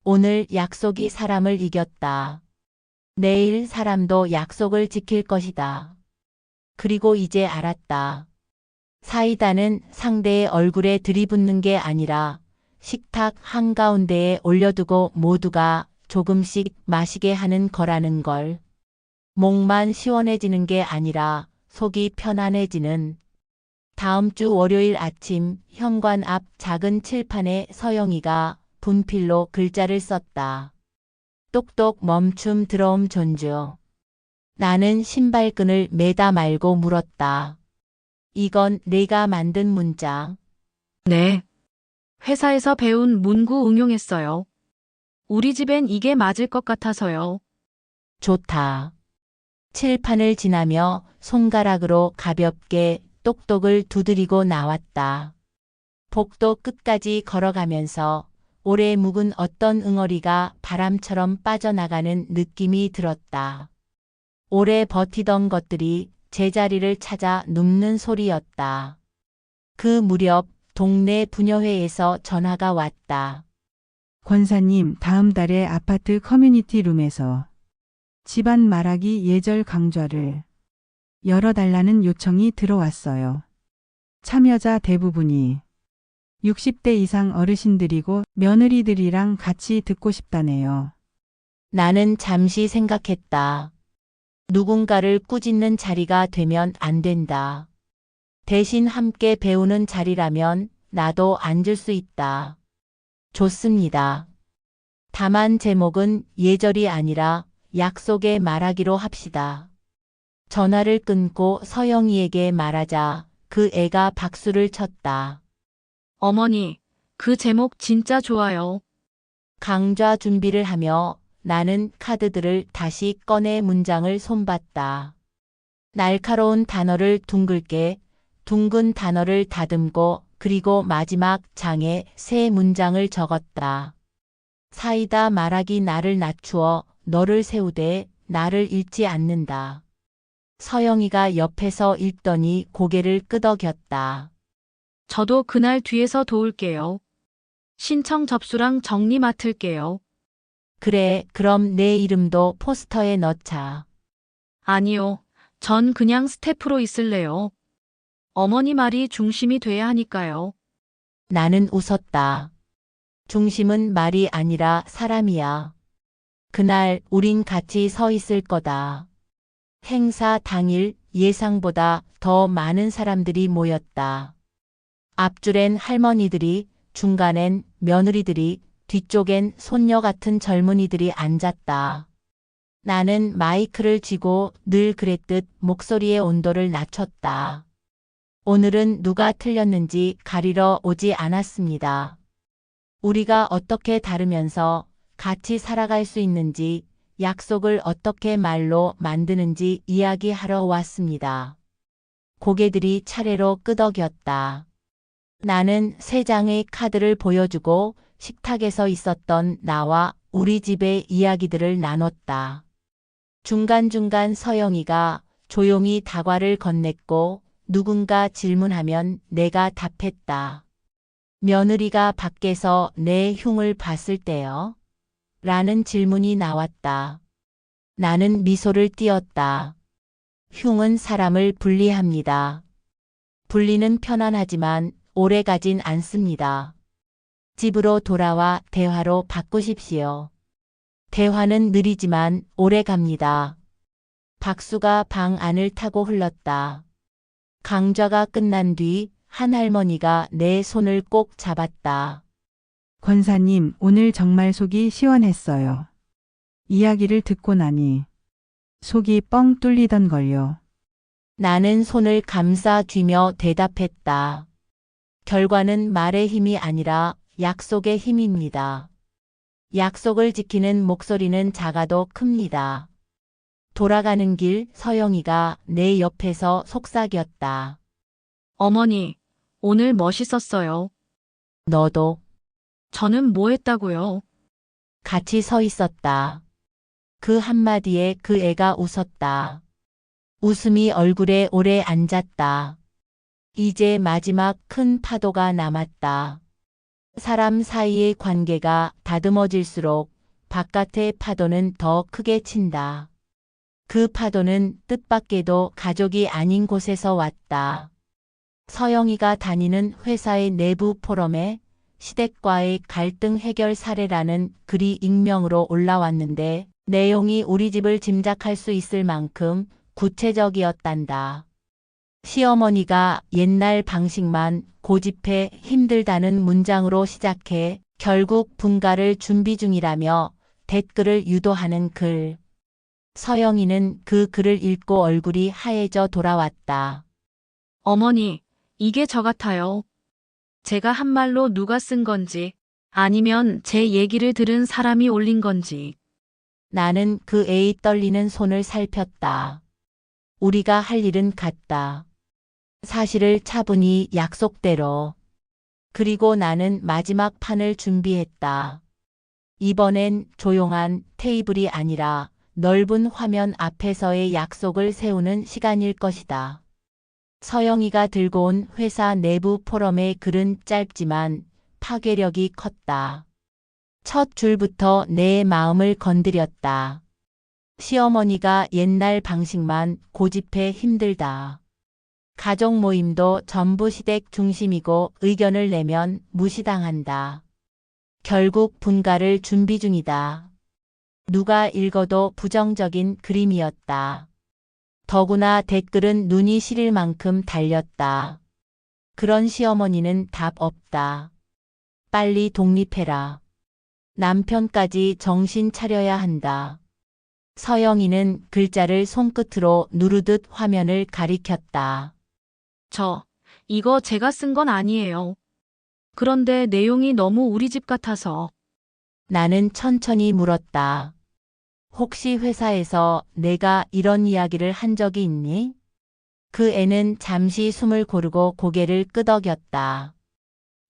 오늘 약속이 사람을 이겼다. 내일 사람도 약속을 지킬 것이다. 그리고 이제 알았다. 사이다는 상대의 얼굴에 들이붓는 게 아니라 식탁 한가운데에 올려두고 모두가 조금씩 마시게 하는 거라는 걸. 목만 시원해지는 게 아니라 속이 편안해지는. 다음 주 월요일 아침 현관 앞 작은 칠판에 서영이가 분필로 글자를 썼다. 똑똑 멈춤 들어옴 존중. 나는 신발끈을 매다 말고 물었다. 이건 내가 만든 문장. 네. 회사에서 배운 문구 응용했어요. 우리 집엔 이게 맞을 것 같아서요. 좋다. 칠판을 지나며 손가락으로 가볍게 똑똑을 두드리고 나왔다. 복도 끝까지 걸어가면서 오래 묵은 어떤 응어리가 바람처럼 빠져나가는 느낌이 들었다. 오래 버티던 것들이 제자리를 찾아 눕는 소리였다. 그 무렵 동네 부녀회에서 전화가 왔다. 권사님, 다음 달에 아파트 커뮤니티 룸에서 집안 말하기 예절 강좌를 열어달라는 요청이 들어왔어요. 참여자 대부분이 60대 이상 어르신들이고 며느리들이랑 같이 듣고 싶다네요. 나는 잠시 생각했다. 누군가를 꾸짖는 자리가 되면 안 된다. 대신 함께 배우는 자리라면 나도 앉을 수 있다. 좋습니다. 다만 제목은 예절이 아니라 약속에 말하기로 합시다. 전화를 끊고 서영이에게 말하자 그 애가 박수를 쳤다. 어머니, 그 제목 진짜 좋아요. 강좌 준비를 하며 나는 카드들을 다시 꺼내 문장을 손봤다. 날카로운 단어를 둥글게, 둥근 단어를 다듬고 그리고 마지막 장에 새 문장을 적었다. 사이다 말하기 나를 낮추어 너를 세우되 나를 잃지 않는다. 서영이가 옆에서 읽더니 고개를 끄덕였다. 저도 그날 뒤에서 도울게요. 신청 접수랑 정리 맡을게요. 그래, 그럼 내 이름도 포스터에 넣자. 아니요. 전 그냥 스태프로 있을래요. 어머니 말이 중심이 돼야 하니까요. 나는 웃었다. 중심은 말이 아니라 사람이야. 그날 우린 같이 서 있을 거다. 행사 당일 예상보다 더 많은 사람들이 모였다. 앞줄엔 할머니들이, 중간엔 며느리들이, 뒤쪽엔 손녀 같은 젊은이들이 앉았다. 나는 마이크를 쥐고 늘 그랬듯 목소리의 온도를 낮췄다. 오늘은 누가 틀렸는지 가리러 오지 않았습니다. 우리가 어떻게 다르면서 같이 살아갈 수 있는지, 약속을 어떻게 말로 만드는지 이야기하러 왔습니다. 고개들이 차례로 끄덕였다. 나는 세 장의 카드를 보여주고 식탁에서 있었던 나와 우리 집의 이야기들을 나눴다. 중간중간 서영이가 조용히 다과를 건넸고 누군가 질문하면 내가 답했다. 며느리가 밖에서 내 흉을 봤을 때요? 라는 질문이 나왔다. 나는 미소를 띄었다. 흉은 사람을 분리합니다. 분리는 편안하지만 오래 가진 않습니다. 집으로 돌아와 대화로 바꾸십시오. 대화는 느리지만 오래 갑니다. 박수가 방 안을 타고 흘렀다. 강좌가 끝난 뒤 한 할머니가 내 손을 꼭 잡았다. 권사님, 오늘 정말 속이 시원했어요. 이야기를 듣고 나니 속이 뻥 뚫리던 걸요. 나는 손을 감싸 쥐며 대답했다. 결과는 말의 힘이 아니라 약속의 힘입니다. 약속을 지키는 목소리는 작아도 큽니다. 돌아가는 길 서영이가 내 옆에서 속삭였다. 어머니, 오늘 멋있었어요. 너도 저는 뭐 했다고요? 같이 서 있었다. 그 한마디에 그 애가 웃었다. 웃음이 얼굴에 오래 앉았다. 이제 마지막 큰 파도가 남았다. 사람 사이의 관계가 다듬어질수록 바깥의 파도는 더 크게 친다. 그 파도는 뜻밖에도 가족이 아닌 곳에서 왔다. 서영이가 다니는 회사의 내부 포럼에 시댁과의 갈등 해결 사례라는 글이 익명으로 올라왔는데 내용이 우리 집을 짐작할 수 있을 만큼 구체적이었단다. 시어머니가 옛날 방식만 고집해 힘들다는 문장으로 시작해 결국 분가를 준비 중이라며 댓글을 유도하는 글. 서영이는 그 글을 읽고 얼굴이 하얘져 돌아왔다. 어머니, 이게 저 같아요. 제가 한 말로 누가 쓴 건지, 아니면 제 얘기를 들은 사람이 올린 건지. 나는 그 애의 떨리는 손을 살폈다. 우리가 할 일은 같다. 사실을 차분히 약속대로. 그리고 나는 마지막 판을 준비했다. 이번엔 조용한 테이블이 아니라 넓은 화면 앞에서의 약속을 세우는 시간일 것이다. 서영이가 들고 온 회사 내부 포럼의 글은 짧지만 파괴력이 컸다. 첫 줄부터 내 마음을 건드렸다. 시어머니가 옛날 방식만 고집해 힘들다. 가족 모임도 전부 시댁 중심이고 의견을 내면 무시당한다. 결국 분가를 준비 중이다. 누가 읽어도 부정적인 그림이었다. 더구나 댓글은 눈이 시릴 만큼 달렸다. 그런 시어머니는 답 없다. 빨리 독립해라. 남편까지 정신 차려야 한다. 서영이는 글자를 손끝으로 누르듯 화면을 가리켰다. 이거 제가 쓴 건 아니에요. 그런데 내용이 너무 우리 집 같아서. 나는 천천히 물었다. 혹시 회사에서 내가 이런 이야기를 한 적이 있니? 그 애는 잠시 숨을 고르고 고개를 끄덕였다.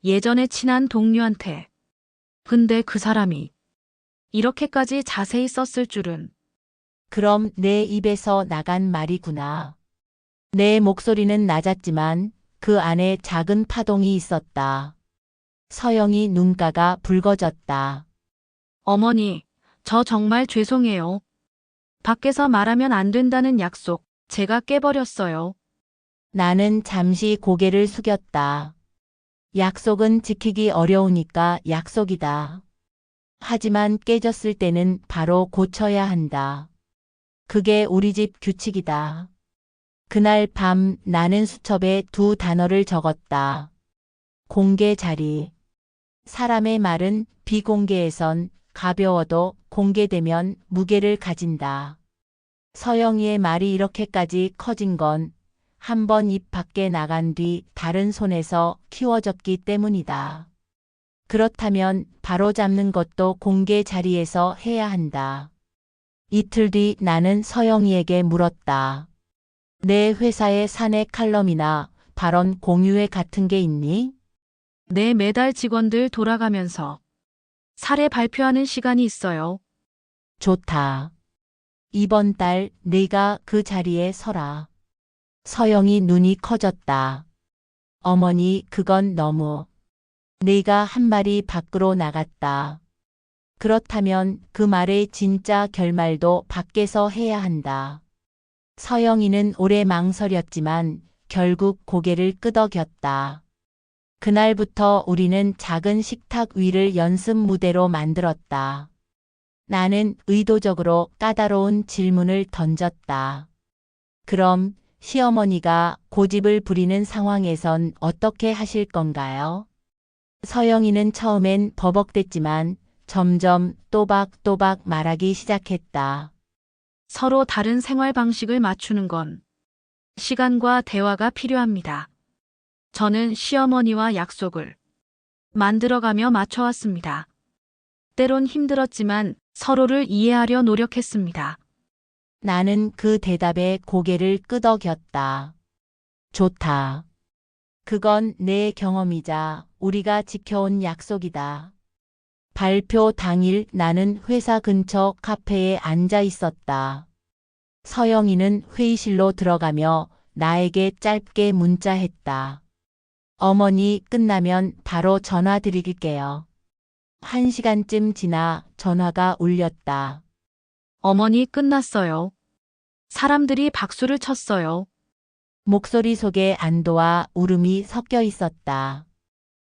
예전에 친한 동료한테. 근데 그 사람이 이렇게까지 자세히 썼을 줄은. 그럼 내 입에서 나간 말이구나. 내 목소리는 낮았지만 그 안에 작은 파동이 있었다. 서영이 눈가가 붉어졌다. 어머니, 저 정말 죄송해요. 밖에서 말하면 안 된다는 약속 제가 깨버렸어요. 나는 잠시 고개를 숙였다. 약속은 지키기 어려우니까 약속이다. 하지만 깨졌을 때는 바로 고쳐야 한다. 그게 우리 집 규칙이다. 그날 밤 나는 수첩에 두 단어를 적었다. 공개 자리. 사람의 말은 비공개에선 가벼워도 공개되면 무게를 가진다. 서영이의 말이 이렇게까지 커진 건 한 번 입 밖에 나간 뒤 다른 손에서 키워졌기 때문이다. 그렇다면 바로 잡는 것도 공개 자리에서 해야 한다. 이틀 뒤 나는 서영이에게 물었다. 내 회사의 사내 칼럼이나 발언 공유회 같은 게 있니? 네, 매달 직원들 돌아가면서 사례 발표하는 시간이 있어요. 좋다. 이번 달 네가 그 자리에 서라. 서영이 눈이 커졌다. 어머니, 그건 너무. 네가 한 말이 밖으로 나갔다. 그렇다면 그 말의 진짜 결말도 밖에서 해야 한다. 서영이는 오래 망설였지만 결국 고개를 끄덕였다. 그날부터 우리는 작은 식탁 위를 연습 무대로 만들었다. 나는 의도적으로 까다로운 질문을 던졌다. 그럼 시어머니가 고집을 부리는 상황에선 어떻게 하실 건가요? 서영이는 처음엔 버벅댔지만 점점 또박또박 말하기 시작했다. 서로 다른 생활 방식을 맞추는 건 시간과 대화가 필요합니다. 저는 시어머니와 약속을 만들어가며 맞춰왔습니다. 때론 힘들었지만 서로를 이해하려 노력했습니다. 나는 그 대답에 고개를 끄덕였다. 좋다. 그건 내 경험이자 우리가 지켜온 약속이다. 발표 당일 나는 회사 근처 카페에 앉아 있었다. 서영이는 회의실로 들어가며 나에게 짧게 문자했다. 어머니, 끝나면 바로 전화 드릴게요. 1시간쯤 지나 전화가 울렸다. 어머니, 끝났어요. 사람들이 박수를 쳤어요. 목소리 속에 안도와 울음이 섞여 있었다.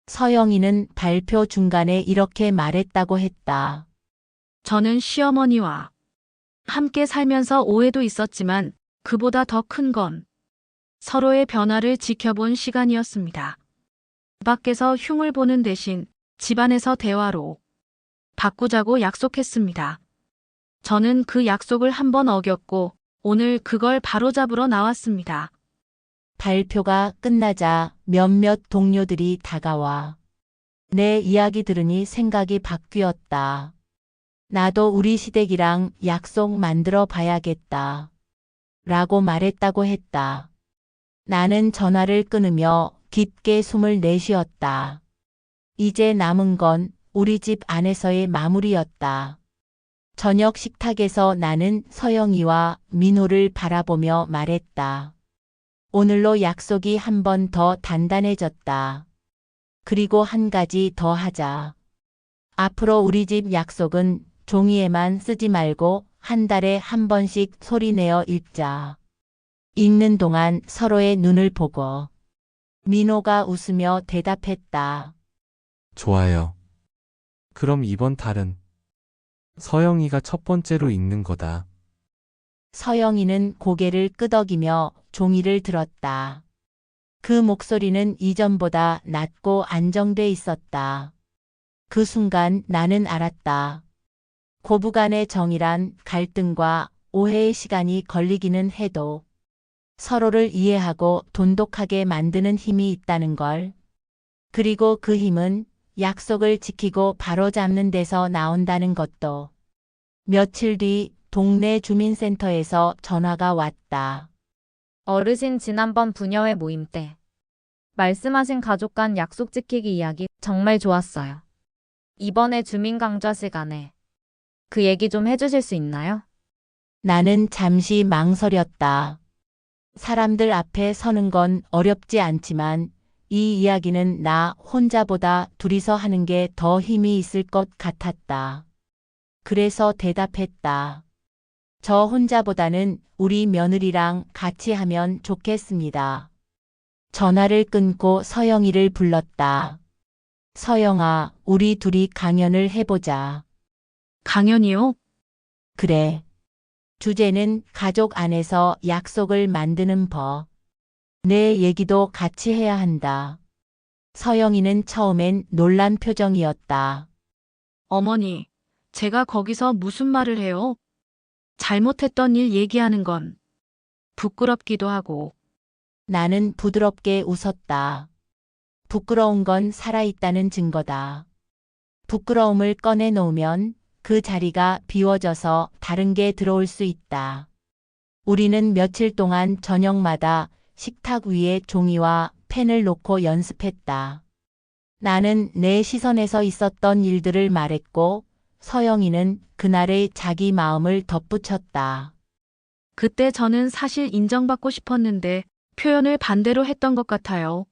서영이는 발표 중간에 이렇게 말했다고 했다. 저는 시어머니와 함께 살면서 오해도 있었지만 그보다 더 큰 건 서로의 변화를 지켜본 시간이었습니다. 밖에서 흉을 보는 대신 집안에서 대화로 바꾸자고 약속했습니다. 저는 그 약속을 한 번 어겼고 오늘 그걸 바로잡으러 나왔습니다. 발표가 끝나자 몇몇 동료들이 다가와 내 이야기 들으니 생각이 바뀌었다. 나도 우리 시댁이랑 약속 만들어 봐야겠다. 라고 말했다고 했다. 나는 전화를 끊으며 깊게 숨을 내쉬었다. 이제 남은 건 우리 집 안에서의 마무리였다. 저녁 식탁에서 나는 서영이와 민호를 바라보며 말했다. 오늘로 약속이 한 번 더 단단해졌다. 그리고 한 가지 더 하자. 앞으로 우리 집 약속은 종이에만 쓰지 말고 한 달에 한 번씩 소리내어 읽자. 읽는 동안 서로의 눈을 보고 민호가 웃으며 대답했다. 좋아요. 그럼 이번 달은 서영이가 첫 번째로 읽는 거다. 서영이는 고개를 끄덕이며 종이를 들었다. 그 목소리는 이전보다 낮고 안정돼 있었다. 그 순간 나는 알았다. 고부간의 정이란 갈등과 오해의 시간이 걸리기는 해도 서로를 이해하고 돈독하게 만드는 힘이 있다는 걸. 그리고 그 힘은 약속을 지키고 바로잡는 데서 나온다는 것도. 며칠 뒤 동네 주민센터에서 전화가 왔다. 어르신 지난번 부녀회 모임 때 말씀하신 가족 간 약속 지키기 이야기 정말 좋았어요. 이번에 주민 강좌 시간에 그 얘기 좀 해주실 수 있나요? 나는 잠시 망설였다. 사람들 앞에 서는 건 어렵지 않지만 이 이야기는 나 혼자보다 둘이서 하는 게 더 힘이 있을 것 같았다. 그래서 대답했다. 저 혼자보다는 우리 며느리랑 같이 하면 좋겠습니다. 전화를 끊고 서영이를 불렀다. 서영아, 우리 둘이 강연을 해보자. 강연이요? 그래. 주제는 가족 안에서 약속을 만드는 법. 내 얘기도 같이 해야 한다. 서영이는 처음엔 놀란 표정이었다. 어머니, 제가 거기서 무슨 말을 해요? 잘못했던 일 얘기하는 건 부끄럽기도 하고. 나는 부드럽게 웃었다. 부끄러운 건 살아있다는 증거다. 부끄러움을 꺼내놓으면 그 자리가 비워져서 다른 게 들어올 수 있다. 우리는 며칠 동안 저녁마다 식탁 위에 종이와 펜을 놓고 연습했다. 나는 내 시선에서 있었던 일들을 말했고 서영이는 그날의 자기 마음을 덧붙였다. 그때 저는 사실 인정받고 싶었는데 표현을 반대로 했던 것 같아요.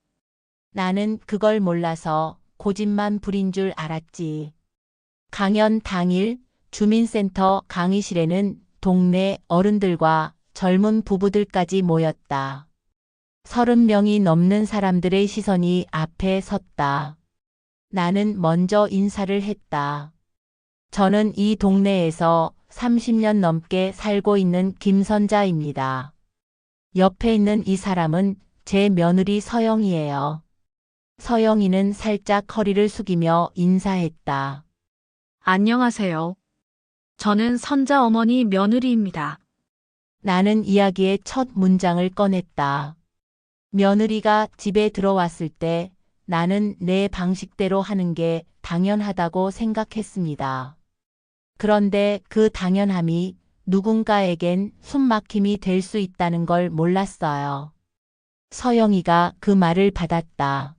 나는 그걸 몰라서 고집만 부린 줄 알았지. 강연 당일 주민센터 강의실에는 동네 어른들과 젊은 부부들까지 모였다. 30명이 넘는 사람들의 시선이 앞에 섰다. 나는 먼저 인사를 했다. 저는 이 동네에서 30년 넘게 살고 있는 김선자입니다. 옆에 있는 이 사람은 제 며느리 서영이에요. 서영이는 살짝 허리를 숙이며 인사했다. 안녕하세요. 저는 선자 어머니 며느리입니다. 나는 이야기의 첫 문장을 꺼냈다. 며느리가 집에 들어왔을 때 나는 내 방식대로 하는 게 당연하다고 생각했습니다. 그런데 그 당연함이 누군가에겐 숨막힘이 될 수 있다는 걸 몰랐어요. 서영이가 그 말을 받았다.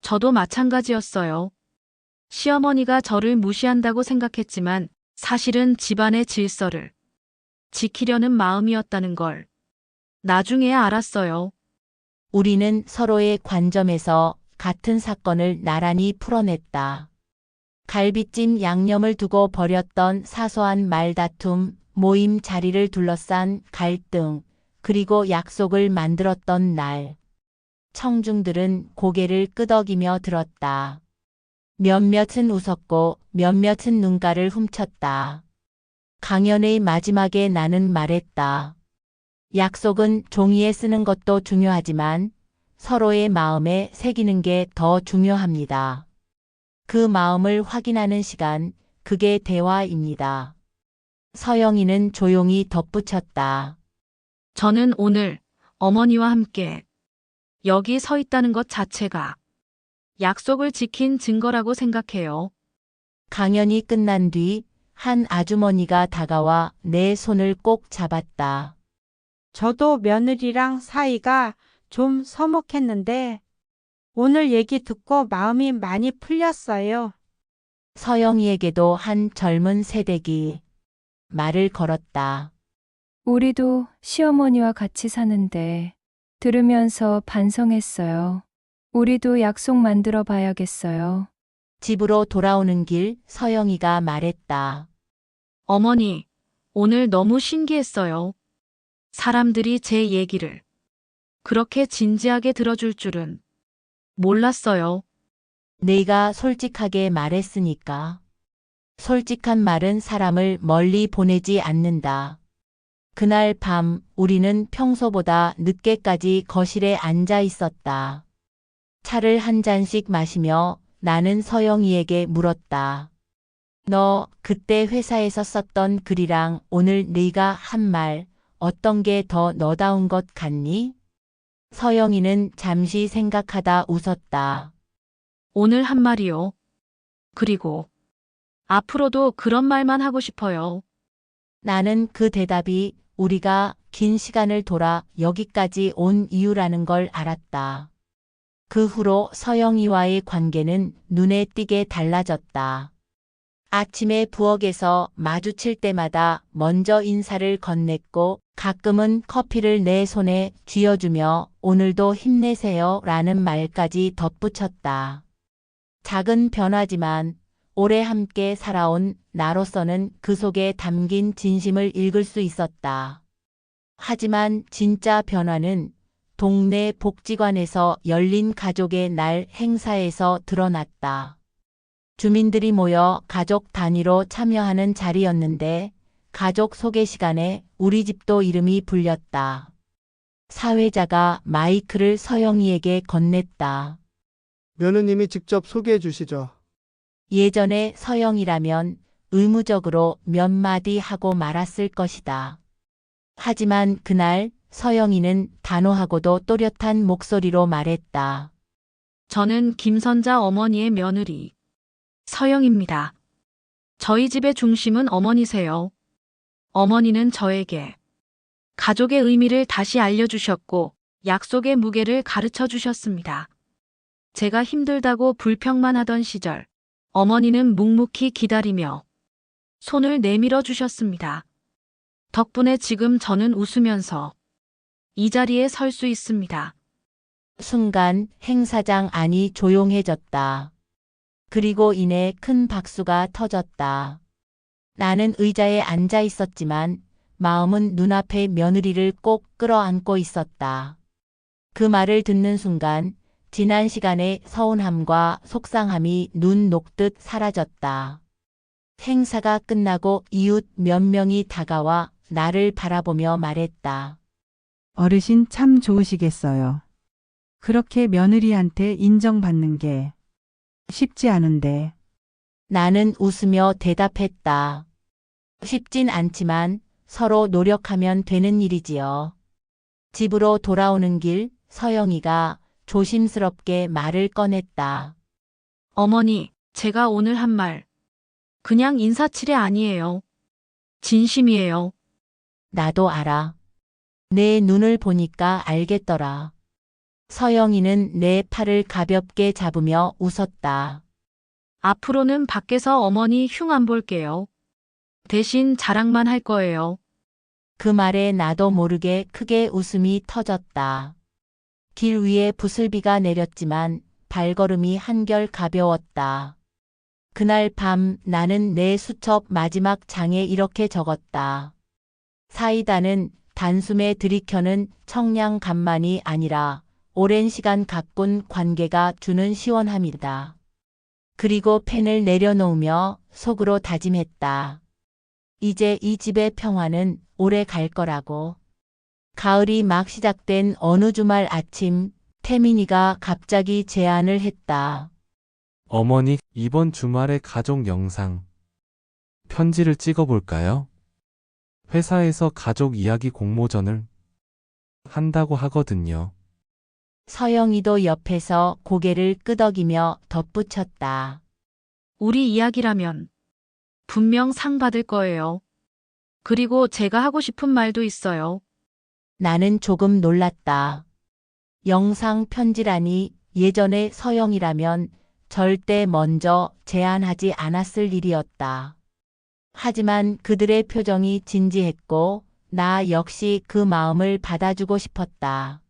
저도 마찬가지였어요. 시어머니가 저를 무시한다고 생각했지만 사실은 집안의 질서를 지키려는 마음이었다는 걸 나중에야 알았어요. 우리는 서로의 관점에서 같은 사건을 나란히 풀어냈다. 갈비찜 양념을 두고 벌였던 사소한 말다툼, 모임 자리를 둘러싼 갈등, 그리고 약속을 만들었던 날. 청중들은 고개를 끄덕이며 들었다. 몇몇은 웃었고 몇몇은 눈가를 훔쳤다. 강연의 마지막에 나는 말했다. 약속은 종이에 쓰는 것도 중요하지만 서로의 마음에 새기는 게 더 중요합니다. 그 마음을 확인하는 시간, 그게 대화입니다. 서영이는 조용히 덧붙였다. 저는 오늘 어머니와 함께 여기 서 있다는 것 자체가 약속을 지킨 증거라고 생각해요. 강연이 끝난 뒤 한 아주머니가 다가와 내 손을 꼭 잡았다. 저도 며느리랑 사이가 좀 서먹했는데 오늘 얘기 듣고 마음이 많이 풀렸어요. 서영이에게도 한 젊은 세대기 말을 걸었다. 우리도 시어머니와 같이 사는데 들으면서 반성했어요. 우리도 약속 만들어 봐야겠어요. 집으로 돌아오는 길 서영이가 말했다. 어머니, 오늘 너무 신기했어요. 사람들이 제 얘기를 그렇게 진지하게 들어줄 줄은 몰랐어요. 내가 솔직하게 말했으니까. 솔직한 말은 사람을 멀리 보내지 않는다. 그날 밤 우리는 평소보다 늦게까지 거실에 앉아 있었다. 차를 한 잔씩 마시며 나는 서영이에게 물었다. 너 그때 회사에서 썼던 글이랑 오늘 네가 한 말 어떤 게 더 너다운 것 같니? 서영이는 잠시 생각하다 웃었다. 오늘 한 말이요. 그리고 앞으로도 그런 말만 하고 싶어요. 나는 그 대답이 우리가 긴 시간을 돌아 여기까지 온 이유라는 걸 알았다. 그 후로 서영이와의 관계는 눈에 띄게 달라졌다. 아침에 부엌에서 마주칠 때마다 먼저 인사를 건넸고 가끔은 커피를 내 손에 쥐어주며 오늘도 힘내세요 라는 말까지 덧붙였다. 작은 변화지만 오래 함께 살아온 나로서는 그 속에 담긴 진심을 읽을 수 있었다. 하지만 진짜 변화는 동네 복지관에서 열린 가족의 날 행사에서 드러났다. 주민들이 모여 가족 단위로 참여하는 자리였는데 가족 소개 시간에 우리 집도 이름이 불렸다. 사회자가 마이크를 서영이에게 건넸다. 며느님이 직접 소개해 주시죠. 예전에 서영이라면 의무적으로 몇 마디 하고 말았을 것이다. 하지만 그날 서영이는 단호하고도 또렷한 목소리로 말했다. 저는 김선자 어머니의 며느리 서영입니다. 저희 집의 중심은 어머니세요. 어머니는 저에게 가족의 의미를 다시 알려주셨고 약속의 무게를 가르쳐 주셨습니다. 제가 힘들다고 불평만 하던 시절 어머니는 묵묵히 기다리며 손을 내밀어 주셨습니다. 덕분에 지금 저는 웃으면서 이 자리에 설 수 있습니다. 순간 행사장 안이 조용해졌다. 그리고 이내 큰 박수가 터졌다. 나는 의자에 앉아 있었지만 마음은 눈앞의 며느리를 꼭 끌어안고 있었다. 그 말을 듣는 순간 지난 시간의 서운함과 속상함이 눈 녹듯 사라졌다. 행사가 끝나고 이웃 몇 명이 다가와 나를 바라보며 말했다. 어르신 참 좋으시겠어요. 그렇게 며느리한테 인정받는 게 쉽지 않은데. 나는 웃으며 대답했다. 쉽진 않지만 서로 노력하면 되는 일이지요. 집으로 돌아오는 길 서영이가 조심스럽게 말을 꺼냈다. 어머니, 제가 오늘 한 말 그냥 인사치레 아니에요. 진심이에요. 나도 알아. 내 눈을 보니까 알겠더라. 서영이는 내 팔을 가볍게 잡으며 웃었다. 앞으로는 밖에서 어머니 흉 안 볼게요. 대신 자랑만 할 거예요. 그 말에 나도 모르게 크게 웃음이 터졌다. 길 위에 부슬비가 내렸지만 발걸음이 한결 가벼웠다. 그날 밤 나는 내 수첩 마지막 장에 이렇게 적었다. 사이다는 단숨에 들이켜는 청량감만이 아니라 오랜 시간 가꾼 관계가 주는 시원함이다. 그리고 펜을 내려놓으며 속으로 다짐했다. 이제 이 집의 평화는 오래 갈 거라고. 가을이 막 시작된 어느 주말 아침, 태민이가 갑자기 제안을 했다. 어머니, 이번 주말에 가족 영상 편지를 찍어볼까요? 회사에서 가족 이야기 공모전을 한다고 하거든요. 서영이도 옆에서 고개를 끄덕이며 덧붙였다. 우리 이야기라면 분명 상 받을 거예요. 그리고 제가 하고 싶은 말도 있어요. 나는 조금 놀랐다. 영상 편지라니 예전에 서영이라면 절대 먼저 제안하지 않았을 일이었다. 하지만 그들의 표정이 진지했고 나 역시 그 마음을 받아주고 싶었다.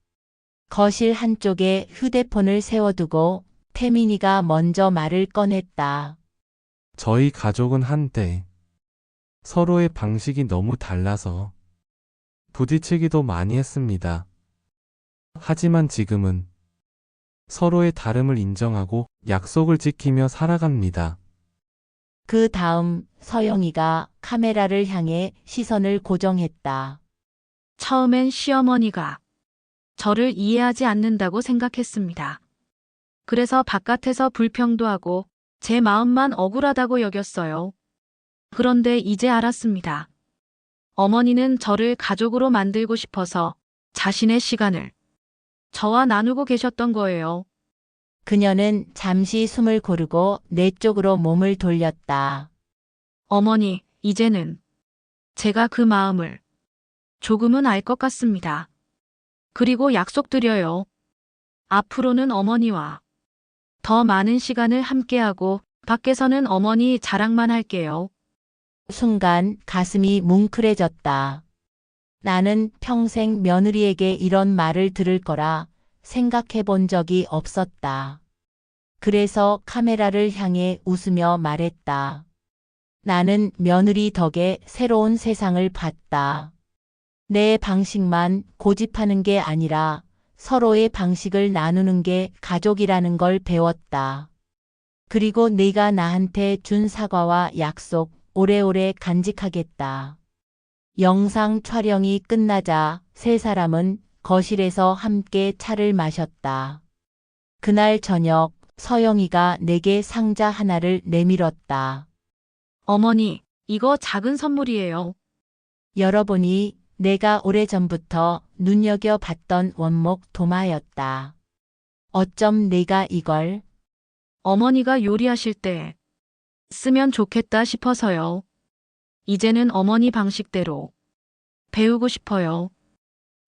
거실 한쪽에 휴대폰을 세워두고 태민이가 먼저 말을 꺼냈다. 저희 가족은 한때 서로의 방식이 너무 달라서 부딪히기도 많이 했습니다. 하지만 지금은 서로의 다름을 인정하고 약속을 지키며 살아갑니다. 그 다음 서영이가 카메라를 향해 시선을 고정했다. 처음엔 시어머니가 저를 이해하지 않는다고 생각했습니다. 그래서 바깥에서 불평도 하고 제 마음만 억울하다고 여겼어요. 그런데 이제 알았습니다. 어머니는 저를 가족으로 만들고 싶어서 자신의 시간을 저와 나누고 계셨던 거예요. 그녀는 잠시 숨을 고르고 내 쪽으로 몸을 돌렸다. 어머니, 이제는 제가 그 마음을 조금은 알 것 같습니다. 그리고 약속드려요. 앞으로는 어머니와 더 많은 시간을 함께하고 밖에서는 어머니 자랑만 할게요. 순간 가슴이 뭉클해졌다. 나는 평생 며느리에게 이런 말을 들을 거라 생각해 본 적이 없었다. 그래서 카메라를 향해 웃으며 말했다. 나는 며느리 덕에 새로운 세상을 봤다. 내 방식만 고집하는 게 아니라 서로의 방식을 나누는 게 가족이라는 걸 배웠다. 그리고 네가 나한테 준 사과와 약속 오래오래 간직하겠다. 영상 촬영이 끝나자 세 사람은 거실에서 함께 차를 마셨다. 그날 저녁 서영이가 내게 상자 하나를 내밀었다. 어머니, 이거 작은 선물이에요. 열어보니 내가 오래전부터 눈여겨봤던 원목 도마였다. 어쩜 내가 이걸 어머니가 요리하실 때 쓰면 좋겠다 싶어서요. 이제는 어머니 방식대로 배우고 싶어요.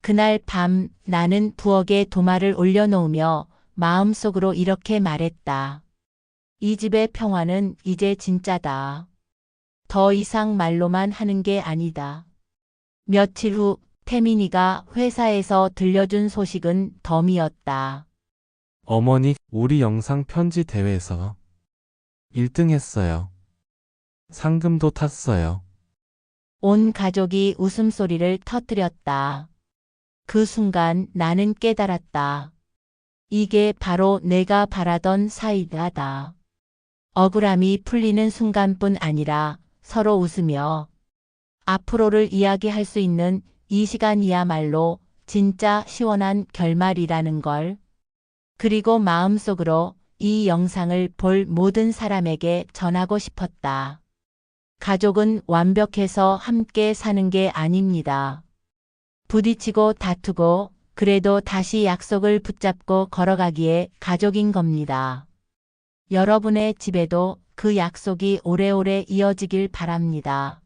그날 밤 나는 부엌에 도마를 올려놓으며 마음속으로 이렇게 말했다. 이 집의 평화는 이제 진짜다. 더 이상 말로만 하는 게 아니다. 며칠 후 태민이가 회사에서 들려준 소식은 덤이었다. 어머니, 우리 영상 편지 대회에서 1등 했어요. 상금도 탔어요. 온 가족이 웃음소리를 터뜨렸다. 그 순간 나는 깨달았다. 이게 바로 내가 바라던 사이다다. 억울함이 풀리는 순간뿐 아니라 서로 웃으며 앞으로를 이야기할 수 있는 이 시간이야말로 진짜 시원한 결말이라는 걸. 그리고 마음속으로 이 영상을 볼 모든 사람에게 전하고 싶었다. 가족은 완벽해서 함께 사는 게 아닙니다. 부딪히고 다투고 그래도 다시 약속을 붙잡고 걸어가기에 가족인 겁니다. 여러분의 집에도 그 약속이 오래오래 이어지길 바랍니다.